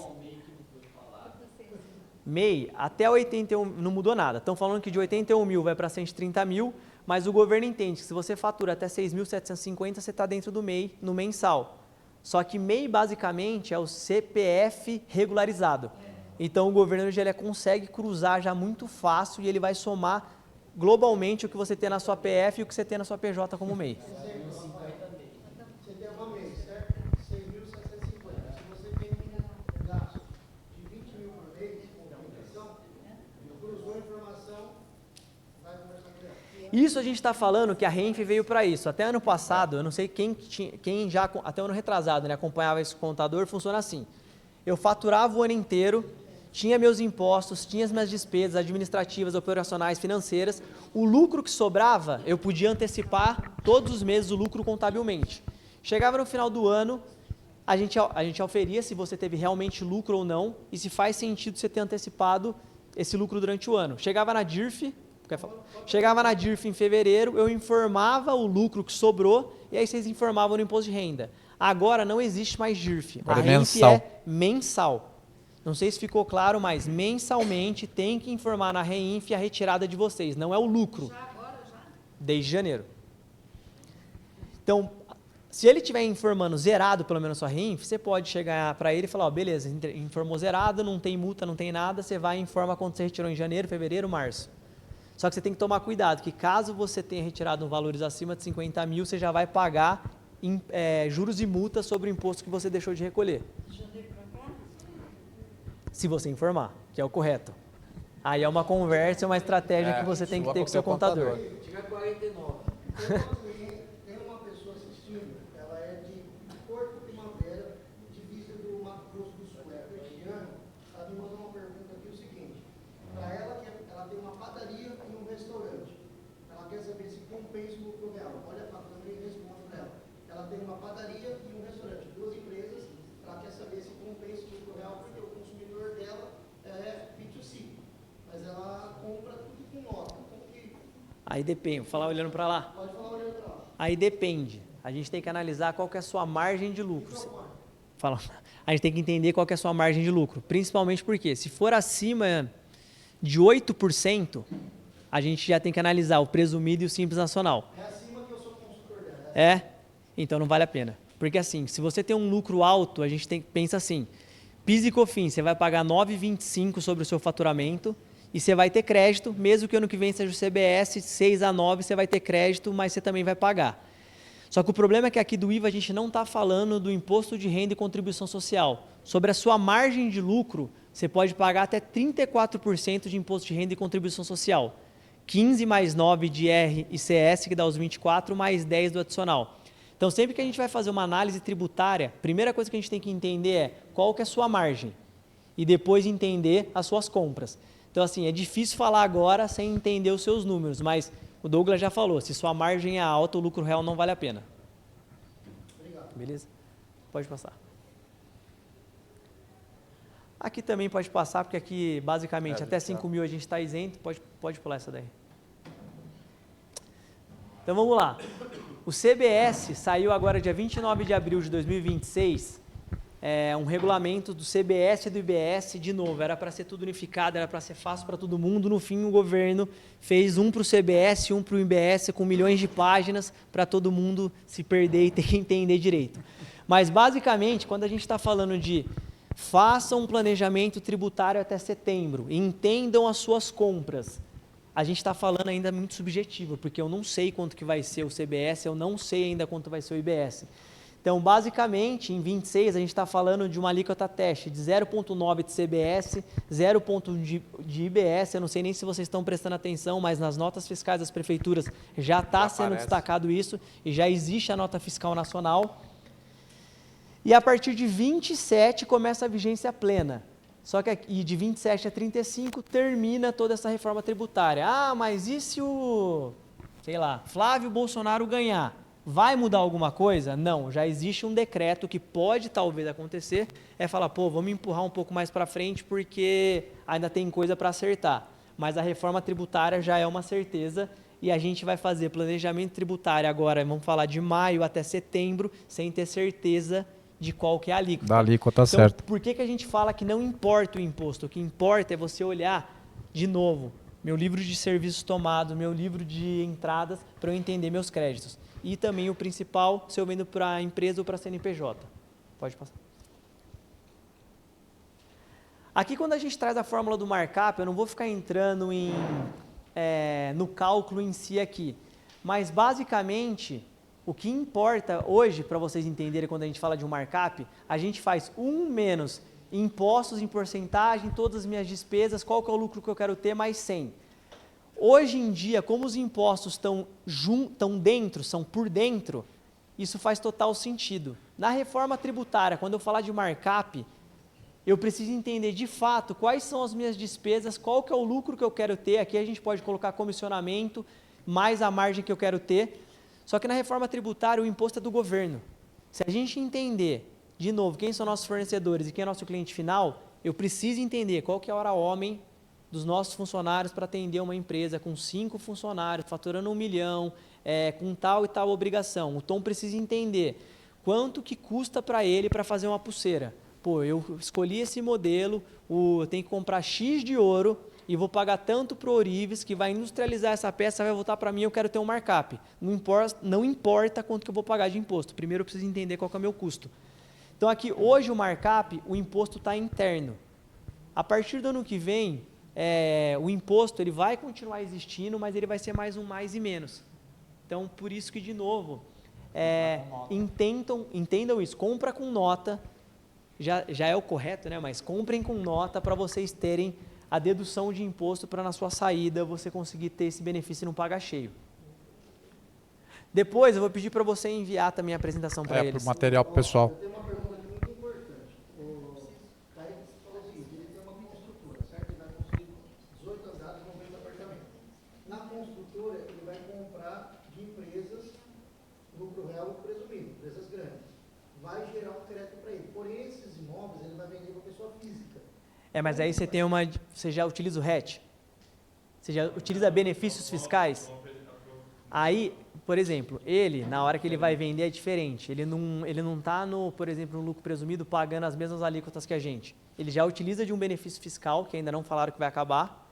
[SPEAKER 4] MEI, até 81, não mudou nada. Estão falando que de 81 mil vai para 130 mil, mas o governo entende que se você fatura até 6.750, você está dentro do MEI, no mensal. Só que MEI, basicamente, é o CPF regularizado. Então, o governo já ele consegue cruzar já muito fácil e ele vai somar globalmente o que você tem na sua PF e o que você tem na sua PJ como MEI.
[SPEAKER 2] Você tem uma mês, certo? 6.750. Se você tem um gasto de 20 mil por mês, com manutenção, cruzou a informação, vai conversar com ela.
[SPEAKER 4] Isso a gente está falando que a REINF veio para isso. Até ano passado, eu não sei quem já, até ano retrasado, né, acompanhava esse contador, funciona assim. Eu faturava o ano inteiro, tinha meus impostos, tinha as minhas despesas administrativas, operacionais, financeiras. O lucro que sobrava, eu podia antecipar todos os meses o lucro contabilmente. Chegava no final do ano, a gente aferia se você teve realmente lucro ou não e se faz sentido você ter antecipado esse lucro durante o ano. Chegava na DIRF em fevereiro, eu informava o lucro que sobrou e aí vocês informavam no imposto de renda. Agora não existe mais DIRF.
[SPEAKER 5] Agora
[SPEAKER 4] A
[SPEAKER 5] é
[SPEAKER 4] REINF
[SPEAKER 5] mensal.
[SPEAKER 4] é mensal. Não sei se ficou claro, mas mensalmente tem que informar na REINF a retirada de vocês, não é o lucro.
[SPEAKER 7] Já agora, já?
[SPEAKER 4] Desde janeiro. Então, se ele estiver informando zerado, pelo menos a sua REINF, você pode chegar para ele e falar, ó, beleza, informou zerado, não tem multa, não tem nada, você vai e informa quanto você retirou em janeiro, fevereiro, março. Só que você tem que tomar cuidado, que caso você tenha retirado valores acima de 50 mil, você já vai pagar juros e multas sobre o imposto que você deixou de recolher. Se você informar, que é o correto. Aí é uma conversa, uma estratégia que você tem que ter com o seu contador.
[SPEAKER 1] Tiver 49.
[SPEAKER 2] Tem uma pessoa assistindo, ela é de Porto Primavera, divisa do Mato Grosso do Sul, é Cristiano. Ela me mandou uma pergunta aqui, o seguinte, para ela, ela tem uma padaria e um restaurante. Ela quer saber se compensa o lucro real. Olha para a câmera e responde para ela. Ela tem uma padaria e um restaurante, 2 empresas, ela quer saber se compensa o lucro real, porque o consumidor dela é B2C. Mas ela compra tudo com nota. Como que...
[SPEAKER 4] Aí depende, vou falar olhando para lá.
[SPEAKER 2] Pode falar olhando para lá.
[SPEAKER 4] Aí depende. A gente tem que analisar qual que é a sua margem de lucro. A gente tem que entender qual que é a sua margem de lucro. Principalmente porque se for acima de 8%, a gente já tem que analisar o presumido e o simples nacional.
[SPEAKER 2] É acima que eu sou consultor dela.
[SPEAKER 4] É? Então não vale a pena. Porque assim, se você tem um lucro alto, a gente pensa assim, PIS e COFINS, você vai pagar 9,25 sobre o seu faturamento e você vai ter crédito, mesmo que ano que vem seja o CBS, 6 a 9 você vai ter crédito, mas você também vai pagar. Só que o problema é que aqui do IVA a gente não está falando do imposto de renda e contribuição social. Sobre a sua margem de lucro, você pode pagar até 34% de imposto de renda e contribuição social. 15 mais 9 de R e CS, que dá os 24, mais 10 do adicional. Então, sempre que a gente vai fazer uma análise tributária, a primeira coisa que a gente tem que entender é qual que é a sua margem e depois entender as suas compras. Então, assim, é difícil falar agora sem entender os seus números, mas o Douglas já falou, se sua margem é alta, o lucro real não vale a pena.
[SPEAKER 2] Obrigado.
[SPEAKER 4] Beleza? Pode passar. Aqui também pode passar, porque aqui, basicamente, até 5 mil a gente está isento. Pode pular essa daí. Então, vamos lá. O CBS saiu agora dia 29 de abril de 2026, um regulamento do CBS e do IBS, de novo, era para ser tudo unificado, era para ser fácil para todo mundo. No fim, o governo fez um para o CBS e um para o IBS, com milhões de páginas, para todo mundo se perder e ter que entender direito. Mas, basicamente, quando a gente está falando de façam um planejamento tributário até setembro, entendam as suas compras, a gente está falando ainda muito subjetivo, porque eu não sei quanto que vai ser o CBS, eu não sei ainda quanto vai ser o IBS. Então, basicamente, em 26, a gente está falando de uma alíquota teste de 0,9 de CBS, 0,1 de IBS, eu não sei nem se vocês estão prestando atenção, mas nas notas fiscais das prefeituras já está sendo destacado isso, e já existe a nota fiscal nacional. E a partir de 27 começa a vigência plena. Só que aqui, de 27 a 35 termina toda essa reforma tributária. Ah, mas e se o, sei lá, Flávio Bolsonaro ganhar? Vai mudar alguma coisa? Não, já existe um decreto que pode talvez acontecer, é falar, pô, vamos empurrar um pouco mais para frente porque ainda tem coisa para acertar. Mas a reforma tributária já é uma certeza e a gente vai fazer planejamento tributário agora, vamos falar de maio até setembro, sem ter certeza de qual que é a alíquota.
[SPEAKER 5] Da alíquota,
[SPEAKER 4] Então,
[SPEAKER 5] certo.
[SPEAKER 4] por que a gente fala que não importa o imposto? O que importa é você olhar, de novo, meu livro de serviços tomados, meu livro de entradas, para eu entender meus créditos. E também o principal, se eu vendo para a empresa ou para a CNPJ. Pode passar. Aqui, quando a gente traz a fórmula do markup, eu não vou ficar entrando no cálculo em si aqui. Mas, basicamente, o que importa hoje, para vocês entenderem quando a gente fala de um markup, a gente faz 1 menos impostos em porcentagem, todas as minhas despesas, qual que é o lucro que eu quero ter, mais 100. Hoje em dia, como os impostos estão dentro, são por dentro, isso faz total sentido. Na reforma tributária, quando eu falar de markup, eu preciso entender de fato quais são as minhas despesas, qual que é o lucro que eu quero ter. Aqui a gente pode colocar comissionamento, mais a margem que eu quero ter. Só que na reforma tributária o imposto é do governo. Se a gente entender, de novo, quem são nossos fornecedores e quem é nosso cliente final, eu preciso entender qual que é a hora homem dos nossos funcionários para atender uma empresa com 5 funcionários, faturando 1 milhão, com tal e tal obrigação. O Tom precisa entender quanto que custa para ele para fazer uma pulseira. Pô, eu escolhi esse modelo, eu tenho que comprar X de ouro e vou pagar tanto para o Orives, que vai industrializar essa peça, vai voltar para mim, eu quero ter um markup. Não importa quanto que eu vou pagar de imposto. Primeiro eu preciso entender qual que é o meu custo. Então aqui, hoje o markup, o imposto está interno. A partir do ano que vem, o imposto ele vai continuar existindo, mas ele vai ser mais um mais e menos. Então, por isso que, de novo, entendam isso. Compra com nota, já é o correto, né? Mas comprem com nota para vocês terem a dedução de imposto para na sua saída você conseguir ter esse benefício e não pagar cheio. Depois eu vou pedir para você enviar também a apresentação para eles.
[SPEAKER 5] Para o material para o pessoal.
[SPEAKER 2] Eu tenho uma pergunta aqui muito importante. O Kaique falou o seguinte, ele tem uma mini estrutura, certo? Ele vai construir 18 andares e 90 apartamentos. Na construtora, ele vai comprar de empresas, lucro real, lucro presumido, empresas grandes. Vai gerar um crédito para ele. Porém, esses imóveis ele vai vender para pessoa física.
[SPEAKER 4] Mas aí você já utiliza o RET? Você já utiliza benefícios fiscais? Aí, por exemplo, ele, na hora que ele vai vender é diferente. Ele não está, por exemplo, no lucro presumido pagando as mesmas alíquotas que a gente. Ele já utiliza de um benefício fiscal, que ainda não falaram que vai acabar.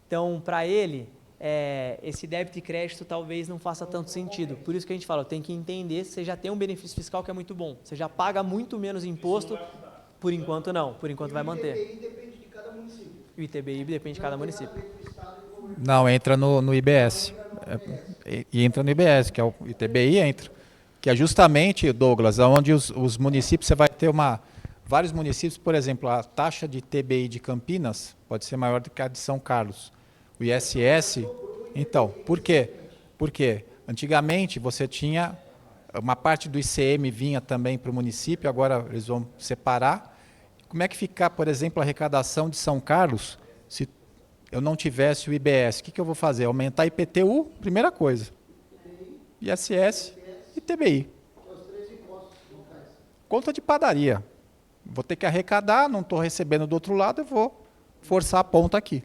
[SPEAKER 4] Então, para ele, esse débito e crédito talvez não faça tanto sentido. Por isso que a gente fala, tem que entender se você já tem um benefício fiscal que é muito bom. Você já paga muito menos imposto. Por enquanto não, por enquanto vai manter.
[SPEAKER 2] O ITBI depende de cada município.
[SPEAKER 4] O ITBI depende de cada município.
[SPEAKER 5] Não, entra no IBS. E entra no IBS, que é o ITBI entra. Que é justamente, Douglas, onde os municípios, você vai ter vários municípios, por exemplo, a taxa de ITBI de Campinas pode ser maior do que a de São Carlos. O ISS, então, por quê? Porque antigamente você tinha, uma parte do ICM vinha também para o município, agora eles vão separar. Como é que fica, por exemplo, a arrecadação de São Carlos se eu não tivesse o IBS? O que eu vou fazer? Aumentar IPTU, primeira coisa. ISS e ITBI. Conta de padaria. Vou ter que arrecadar, não estou recebendo do outro lado, eu vou forçar a ponta aqui.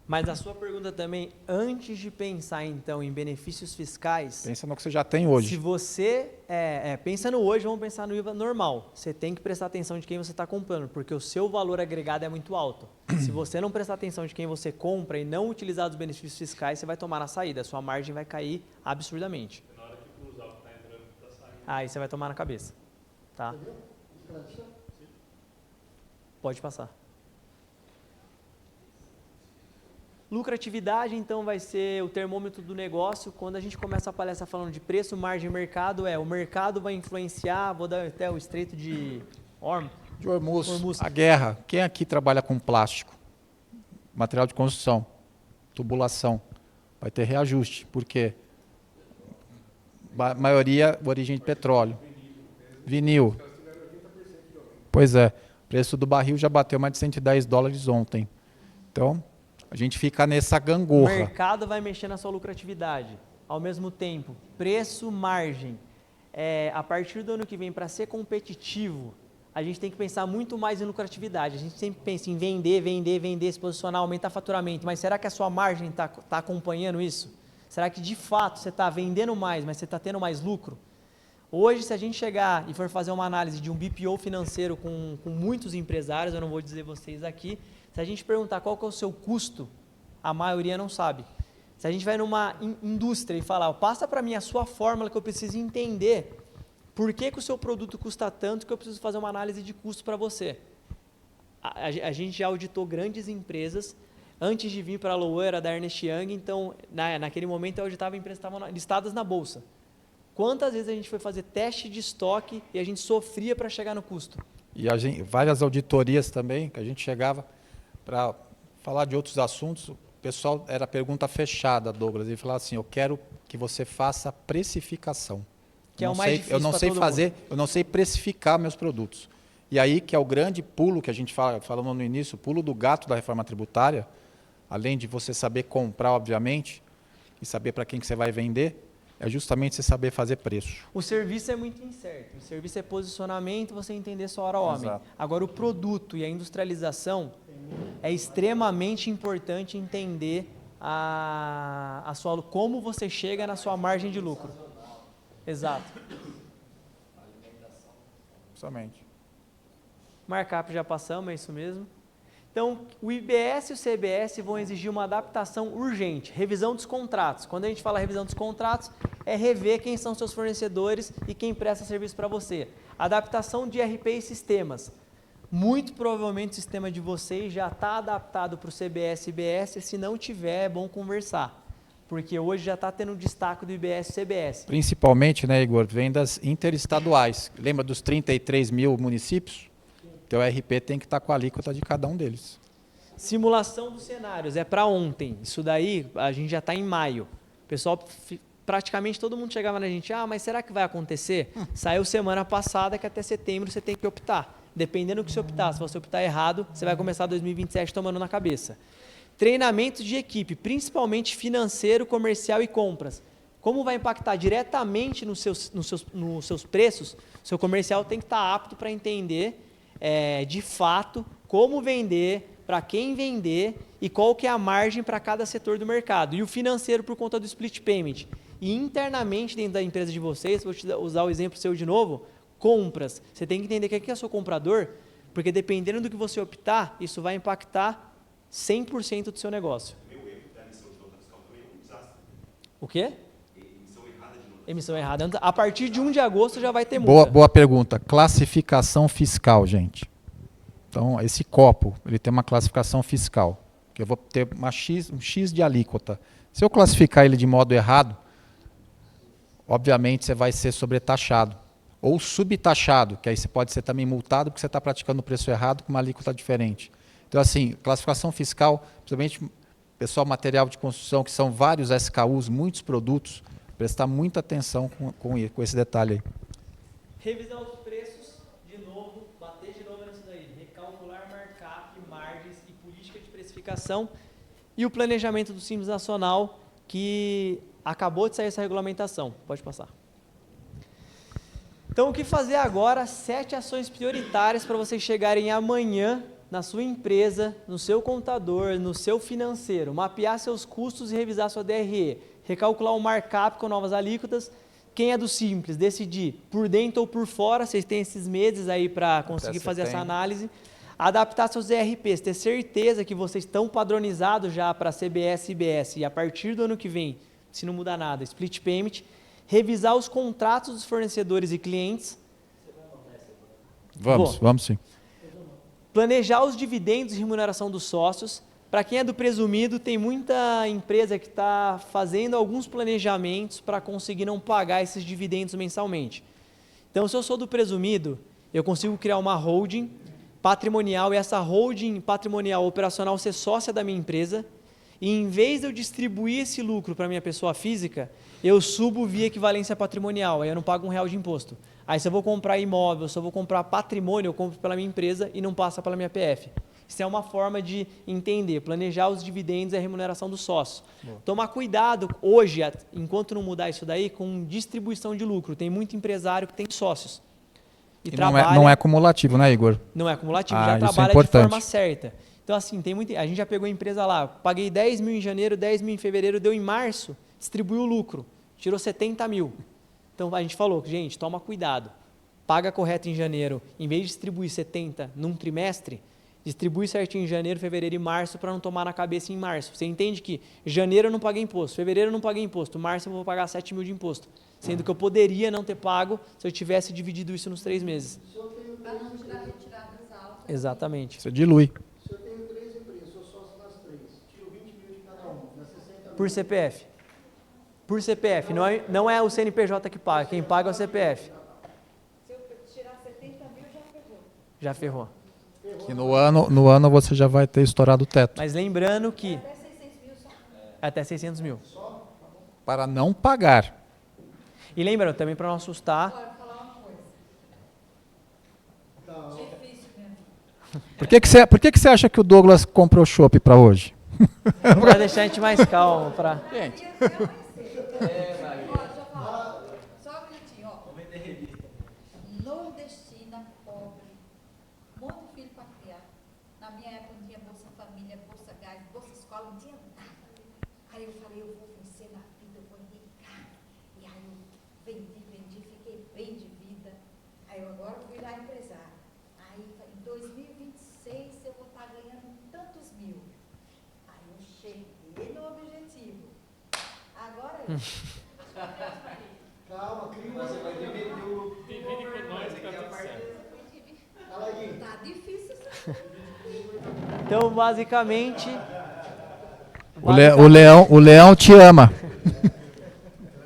[SPEAKER 4] Mas a sua pergunta também, antes de pensar então em benefícios fiscais...
[SPEAKER 5] Pensa no que você já tem hoje.
[SPEAKER 4] Se você pensa no hoje, vamos pensar no IVA normal. Você tem que prestar atenção de quem você está comprando, porque o seu valor agregado é muito alto. Se você não prestar atenção de quem você compra e não utilizar os benefícios fiscais, você vai tomar na saída. A sua margem vai cair absurdamente.
[SPEAKER 8] Na hora que cruzar o que está entrando e o que está saindo.
[SPEAKER 4] Aí você vai tomar na cabeça. Tá? Pode passar. Lucratividade, então, vai ser o termômetro do negócio. Quando a gente começa a palestra falando de preço, margem e mercado, o mercado vai influenciar, vou dar até o Estreito de
[SPEAKER 5] Hormuz. A guerra. Quem aqui trabalha com plástico? Material de construção, tubulação. Vai ter reajuste. Por quê? Maioria origem de petróleo. Vinil. Pois é, o preço do barril já bateu mais de $110 ontem. Então, a gente fica nessa
[SPEAKER 4] O
[SPEAKER 5] gangorra.
[SPEAKER 4] mercado vai mexer na sua lucratividade. Ao mesmo tempo, preço, margem. A partir do ano que vem, para ser competitivo, a gente tem que pensar muito mais em lucratividade. A gente sempre pensa em vender, se posicionar, aumentar faturamento. Mas será que a sua margem está acompanhando isso? Será que de fato você está vendendo mais, mas você está tendo mais lucro? Hoje, se a gente chegar e for fazer uma análise de um BPO financeiro com muitos empresários, eu não vou dizer vocês aqui, se a gente perguntar qual que é o seu custo, a maioria não sabe. Se a gente vai numa indústria e falar, passa para mim a sua fórmula que eu preciso entender por que o seu produto custa tanto que eu preciso fazer uma análise de custo para você. A gente já auditou grandes empresas. Antes de vir para a Loan, era da Ernst Young, então naquele momento eu auditava empresas que estavam listadas na bolsa. Quantas vezes a gente foi fazer teste de estoque e a gente sofria para chegar no custo?
[SPEAKER 5] E várias auditorias também, que a gente chegava para falar de outros assuntos, o pessoal era pergunta fechada, Douglas, e falava assim, eu quero que você faça precificação.
[SPEAKER 4] Que é o mais difícil para todo mundo.
[SPEAKER 5] Eu não sei precificar meus produtos. E aí que é o grande pulo que a gente falou no início, o pulo do gato da reforma tributária, além de você saber comprar, obviamente, e saber para quem que você vai vender, é justamente você saber fazer preço.
[SPEAKER 4] O serviço é muito incerto. O serviço é posicionamento, você entender sua hora homem.
[SPEAKER 5] Exato.
[SPEAKER 4] Agora, o produto e a industrialização é extremamente importante entender como você chega na sua margem de lucro. Exato.
[SPEAKER 5] Somente.
[SPEAKER 4] Markup já passamos, é isso mesmo. Então, o IBS e o CBS vão exigir uma adaptação urgente, revisão dos contratos. Quando a gente fala revisão dos contratos, é rever quem são seus fornecedores e quem presta serviço para você. Adaptação de RP e sistemas. Muito provavelmente o sistema de vocês já está adaptado para o CBS e IBS, se não tiver, é bom conversar. Porque hoje já está tendo destaque do IBS e CBS.
[SPEAKER 5] Principalmente, né, Igor, vendas interestaduais. Lembra dos 33 mil municípios? Teu RP tem que estar com a alíquota de cada um deles.
[SPEAKER 4] Simulação dos cenários, é para ontem. Isso daí, a gente já está em maio. O pessoal, praticamente todo mundo chegava na gente, mas será que vai acontecer? Saiu semana passada que até setembro você tem que optar. Dependendo do que você optar, se você optar errado, você vai começar 2027 tomando na cabeça. Treinamento de equipe, principalmente financeiro, comercial e compras. Como vai impactar diretamente nos seus preços, seu comercial tem que estar apto para entender de fato como vender, para quem vender e qual que é a margem para cada setor do mercado. E o financeiro por conta do split payment. E internamente dentro da empresa de vocês, vou te usar o exemplo seu de novo, compras. Você tem que entender quem é seu comprador, porque dependendo do que você optar, isso vai impactar 100% do seu negócio. O quê? Emissão errada. A partir de 1 de agosto já vai ter multa.
[SPEAKER 5] Boa pergunta. Classificação fiscal, gente. Então, esse copo, ele tem uma classificação fiscal, que eu vou ter um X de alíquota. Se eu classificar ele de modo errado, obviamente você vai ser sobretaxado. Ou subtaxado, que aí você pode ser também multado porque você está praticando o preço errado com uma alíquota diferente. Então, assim, classificação fiscal, principalmente pessoal material de construção, que são vários SKUs, muitos produtos, prestar muita atenção com esse detalhe aí.
[SPEAKER 4] Revisão dos preços, de novo, bater de novo nisso daí. Recalcular markup, margens e política de precificação. E o planejamento do Simples Nacional, que acabou de sair essa regulamentação. Pode passar. Então, o que fazer agora? 7 ações prioritárias para vocês chegarem amanhã na sua empresa, no seu contador, no seu financeiro. Mapear seus custos e revisar sua DRE. Recalcular o markup com novas alíquotas. Quem é do Simples, decidir por dentro ou por fora, vocês têm esses meses aí para conseguir fazer essa análise. Adaptar seus ERPs, ter certeza que vocês estão padronizados já para CBS e IBS, e a partir do ano que vem, se não mudar nada, split payment. Revisar os contratos dos fornecedores e clientes.
[SPEAKER 5] Vamos sim.
[SPEAKER 4] Planejar os dividendos e remuneração dos sócios. Para quem é do presumido, tem muita empresa que está fazendo alguns planejamentos para conseguir não pagar esses dividendos mensalmente. Então, se eu sou do presumido, eu consigo criar uma holding patrimonial e essa holding patrimonial operacional ser sócia da minha empresa e, em vez de eu distribuir esse lucro para a minha pessoa física, eu subo via equivalência patrimonial, aí eu não pago R$1 de imposto. Aí se eu vou comprar imóvel, se eu vou comprar patrimônio, eu compro pela minha empresa e não passa pela minha PF. Isso é uma forma de entender, planejar os dividendos e a remuneração dos sócios. Tomar cuidado hoje, enquanto não mudar isso daí, com distribuição de lucro. Tem muito empresário que tem sócios.
[SPEAKER 5] E não é cumulativo, né, Igor?
[SPEAKER 4] Não é cumulativo,
[SPEAKER 5] Ah,
[SPEAKER 4] já
[SPEAKER 5] isso é
[SPEAKER 4] trabalha de
[SPEAKER 5] importante.
[SPEAKER 4] forma certa. Então, assim, a gente já pegou a empresa lá, paguei 10 mil em janeiro, 10 mil em fevereiro, deu em março, distribuiu o lucro, tirou 70 mil. Então, a gente falou, gente, toma cuidado. Paga correto em janeiro, em vez de distribuir 70 num trimestre, distribui certinho em janeiro, fevereiro e março para não tomar na cabeça em março. Você entende que janeiro eu não paguei imposto, fevereiro eu não paguei imposto, março eu vou pagar 7 mil de imposto. Sendo que eu poderia não ter pago se eu tivesse dividido isso nos 3 meses.
[SPEAKER 7] Para não tirar retiradas altas.
[SPEAKER 4] Exatamente.
[SPEAKER 5] Você dilui.
[SPEAKER 2] Se eu tenho 3 empresas, sou sócio das 3, tiro 20 mil de cada uma, dá 60 mil.
[SPEAKER 4] Por CPF. Por CPF, não é o CNPJ que paga, quem paga é o CPF.
[SPEAKER 7] Se eu tirar 70 mil, já pegou.
[SPEAKER 4] Já ferrou.
[SPEAKER 5] Que no ano você já vai ter estourado o teto.
[SPEAKER 4] Mas lembrando que
[SPEAKER 7] Até 600 mil só.
[SPEAKER 4] até 600 mil.
[SPEAKER 5] Para não pagar.
[SPEAKER 4] E lembrando, também para não assustar,
[SPEAKER 7] Agora, vou falar uma coisa. Difícil mesmo.
[SPEAKER 5] Por que você acha que o Douglas comprou chopp para hoje?
[SPEAKER 4] para deixar a gente mais calmo.
[SPEAKER 5] Gente,
[SPEAKER 7] Ó, deixa eu falar. Só um minutinho, ó. Nordestina, pobre, monte de filho para criar. Na minha época não tinha Bolsa Família, Bolsa Gás, Bolsa Escola, não tinha nada. Aí eu falei, eu vou vencer na vida, eu vou enricar. E aí eu vendi, fiquei bem de vida. Aí eu agora fui lá empresária. Aí em 2026 eu vou estar ganhando tantos mil. Aí eu cheguei no objetivo. Agora eu.
[SPEAKER 2] Calma, cria uma... Você vai dividir o...
[SPEAKER 8] Divide com nós que tá tudo certo.
[SPEAKER 2] Fala aí.
[SPEAKER 7] Tá difícil isso.
[SPEAKER 4] Então, basicamente,
[SPEAKER 5] o leão te ama.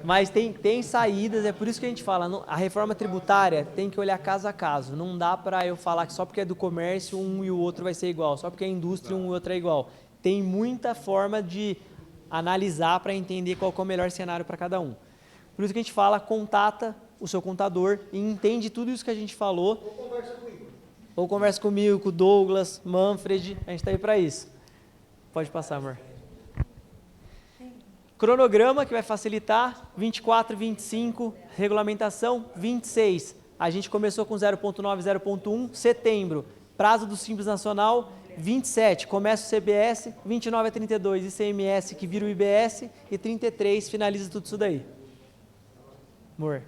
[SPEAKER 4] mas tem saídas, é por isso que a gente fala, a reforma tributária tem que olhar caso a caso. Não dá para eu falar que só porque é do comércio um e o outro vai ser igual, só porque é indústria um e o outro é igual. Tem muita forma de analisar para entender qual que é o melhor cenário para cada um. Por isso que a gente fala, contata o seu contador e entende tudo isso que a gente falou.
[SPEAKER 2] Ou conversa com o Igor.
[SPEAKER 4] Ou conversa comigo, com o Douglas, Manfred, a gente está aí para isso. Pode passar, amor. Cronograma que vai facilitar, 24, 25, regulamentação, 26. A gente começou com 0.9, 0.1, setembro. Prazo do Simples Nacional, 27, começa o CBS, 29 a 32, ICMS que vira o IBS e 33 finaliza tudo isso daí. Amor.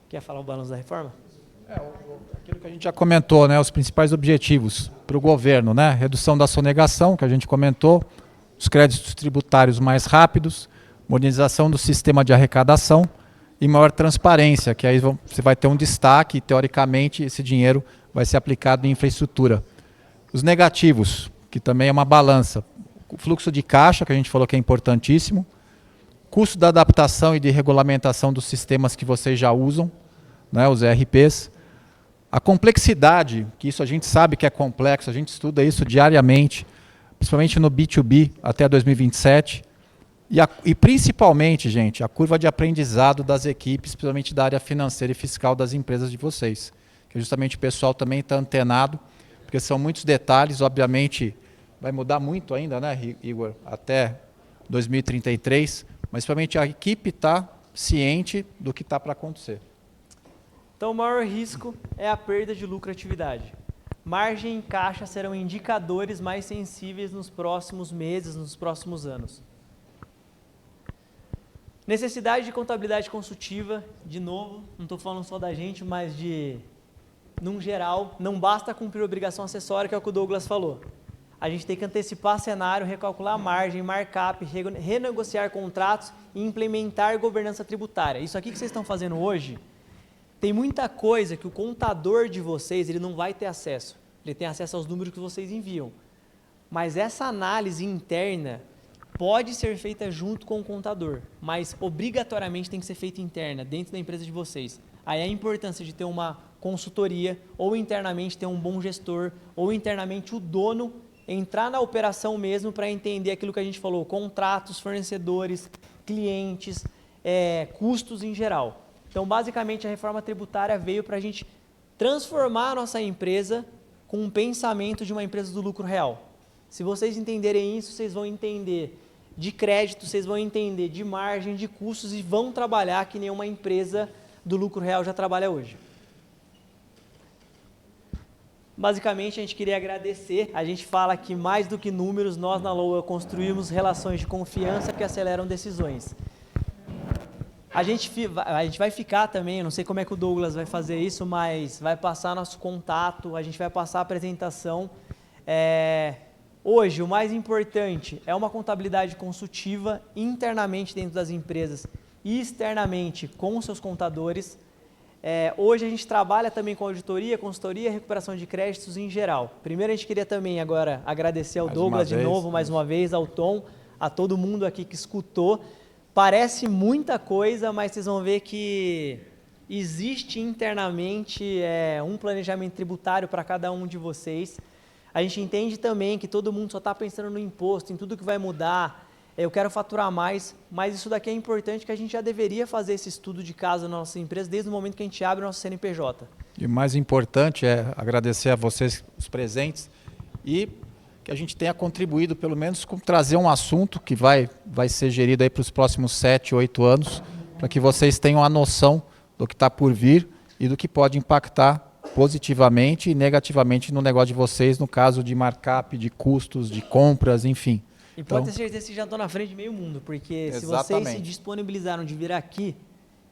[SPEAKER 4] Quer falar o balanço da reforma?
[SPEAKER 5] Aquilo que a gente já comentou, né, os principais objetivos para o governo, né, redução da sonegação, que a gente comentou, os créditos tributários mais rápidos, modernização do sistema de arrecadação e maior transparência, que aí você vai ter um destaque e, teoricamente, esse dinheiro vai ser aplicado em infraestrutura. Os negativos, que também é uma balança, o fluxo de caixa, que a gente falou que é importantíssimo, custo da adaptação e de regulamentação dos sistemas que vocês já usam, né, os ERPs, a complexidade, que isso a gente sabe que é complexo, a gente estuda isso diariamente, principalmente no B2B até 2027, e principalmente, gente, a curva de aprendizado das equipes, principalmente da área financeira e fiscal das empresas de vocês, que justamente o pessoal também está antenado, porque são muitos detalhes, obviamente vai mudar muito ainda, né, Igor, até 2033, mas principalmente a equipe está ciente do que está para acontecer.
[SPEAKER 4] Então, o maior risco é a perda de lucratividade. Margem e caixa serão indicadores mais sensíveis nos próximos meses, nos próximos anos. Necessidade de contabilidade consultiva, de novo, não estou falando só da gente, mas num geral, não basta cumprir obrigação acessória, que é o que o Douglas falou. A gente tem que antecipar cenário, recalcular margem, markup, renegociar contratos e implementar governança tributária. Isso aqui que vocês estão fazendo hoje, tem muita coisa que o contador de vocês ele não vai ter acesso. Ele tem acesso aos números que vocês enviam. Mas essa análise interna pode ser feita junto com o contador, mas obrigatoriamente tem que ser feita interna, dentro da empresa de vocês. Aí a importância de ter uma consultoria, ou internamente ter um bom gestor, ou internamente o dono entrar na operação mesmo para entender aquilo que a gente falou, contratos, fornecedores, clientes, custos em geral. Então, basicamente, a reforma tributária veio para a gente transformar a nossa empresa com um pensamento de uma empresa do lucro real. Se vocês entenderem isso, vocês vão entender de crédito, vocês vão entender de margem, de custos e vão trabalhar que nenhuma empresa do lucro real já trabalha hoje. Basicamente, a gente queria agradecer. A gente fala que mais do que números, nós na LOA construímos relações de confiança que aceleram decisões. A gente vai ficar também, eu não sei como é que o Douglas vai fazer isso, mas vai passar nosso contato, a gente vai passar a apresentação. Hoje, o mais importante é uma contabilidade consultiva internamente dentro das empresas e externamente com os seus contadores. Hoje a gente trabalha também com auditoria, consultoria e recuperação de créditos em geral. Primeiro a gente queria também agora agradecer ao Douglas de novo, mais uma vez, ao Tom, a todo mundo aqui que escutou. Parece muita coisa, mas vocês vão ver que existe internamente um planejamento tributário para cada um de vocês. A gente entende também que todo mundo só está pensando no imposto, em tudo que vai mudar. Eu quero faturar mais, mas isso daqui é importante que a gente já deveria fazer esse estudo de caso na nossa empresa desde o momento que a gente abre o nosso CNPJ.
[SPEAKER 5] E o mais importante é agradecer a vocês, os presentes, e que a gente tenha contribuído, pelo menos, com trazer um assunto que vai ser gerido aí para os próximos 7, 8 anos, para que vocês tenham a noção do que está por vir e do que pode impactar positivamente e negativamente no negócio de vocês, no caso de markup, de custos, de compras, enfim.
[SPEAKER 4] E pode ter certeza que já estão na frente de meio mundo, porque se vocês se disponibilizaram de vir aqui,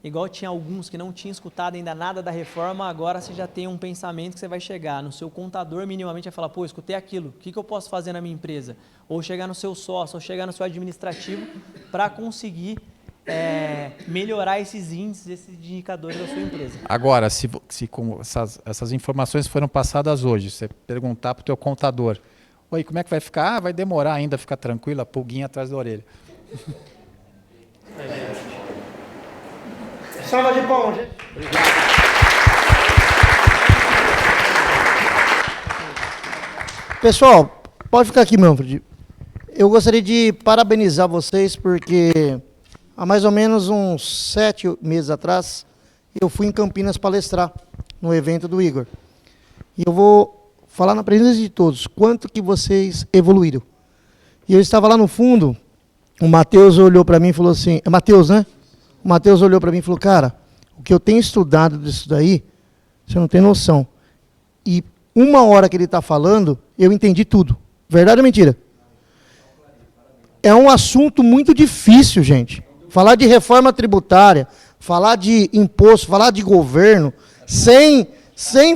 [SPEAKER 4] igual tinha alguns que não tinham escutado ainda nada da reforma, agora você já tem um pensamento que você vai chegar no seu contador minimamente e falar, pô, escutei aquilo, o que eu posso fazer na minha empresa? Ou chegar no seu sócio, ou chegar no seu administrativo para conseguir melhorar esses índices, esses indicadores da sua empresa.
[SPEAKER 5] Agora, se como essas informações foram passadas hoje, você perguntar para o teu contador, oi, como é que vai ficar? Vai demorar ainda, fica tranquilo, a pulguinha atrás da orelha.
[SPEAKER 2] Salva de palmas, gente.
[SPEAKER 5] Obrigado.
[SPEAKER 2] Pessoal, pode ficar aqui, Manfred. Eu gostaria de parabenizar vocês porque há mais ou menos uns 7 meses atrás eu fui em Campinas palestrar no evento do Igor. E eu vou falar na presença de todos quanto que vocês evoluíram. E eu estava lá no fundo, o Matheus olhou para mim e falou assim, é Matheus, né? O Matheus olhou para mim e falou, cara, o que eu tenho estudado disso daí, você não tem noção. E 1 hora que ele está falando, eu entendi tudo. Verdade ou mentira? É um assunto muito difícil, gente. Falar de reforma tributária, falar de imposto, falar de governo, sem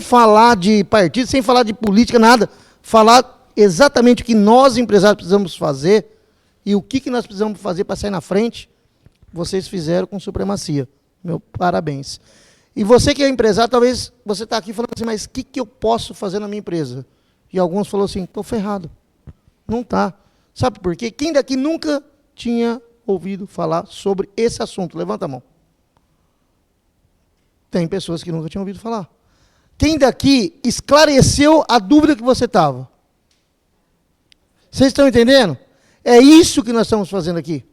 [SPEAKER 2] falar de partido, sem falar de política, nada. Falar exatamente o que nós, empresários, precisamos fazer e o que nós precisamos fazer para sair na frente, vocês fizeram com supremacia. Meu parabéns. E você que é empresário, talvez você está aqui falando assim, mas o que eu posso fazer na minha empresa? E alguns falaram assim, estou ferrado. Não está. Sabe por quê? Quem daqui nunca tinha ouvido falar sobre esse assunto? Levanta a mão. Tem pessoas que nunca tinham ouvido falar. Quem daqui esclareceu a dúvida que você estava? Vocês estão entendendo? É isso que nós estamos fazendo aqui.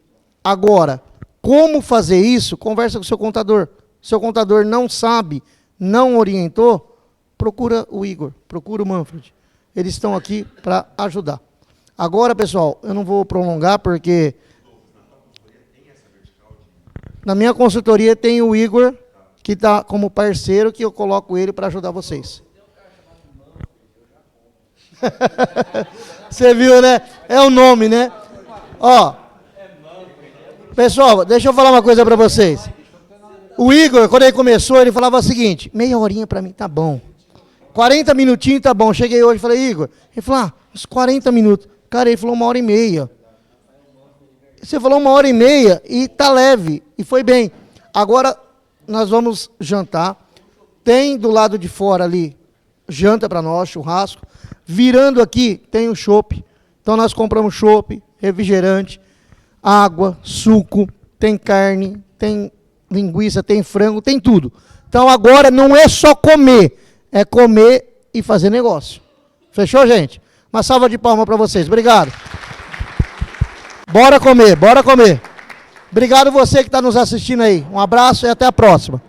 [SPEAKER 2] Agora, como fazer isso? Conversa com o seu contador. Seu contador não sabe, não orientou, procura o Igor, procura o Manfred. Eles estão aqui para ajudar. Agora, pessoal, eu não vou prolongar porque na minha consultoria tem o Igor, que está como parceiro, que eu coloco ele para ajudar vocês. Você viu, né? É o nome, né? Ó, pessoal, deixa eu falar uma coisa para vocês. O Igor, quando ele começou, ele falava o seguinte, meia horinha para mim tá bom. 40 minutinhos tá bom. Cheguei hoje e falei, Igor, ele falou, uns 40 minutos. Cara, ele falou 1h30. Você falou 1h30 e tá leve, e foi bem. Agora, nós vamos jantar. Tem do lado de fora ali, janta para nós, churrasco. Virando aqui, tem o chopp. Então, nós compramos chopp, refrigerante, água, suco, tem carne, tem linguiça, tem frango, tem tudo. Então, agora não é só comer, é comer e fazer negócio. Fechou, gente? Uma salva de palmas para vocês. Obrigado. Bora comer, bora comer. Obrigado você que está nos assistindo aí. Um abraço e até a próxima.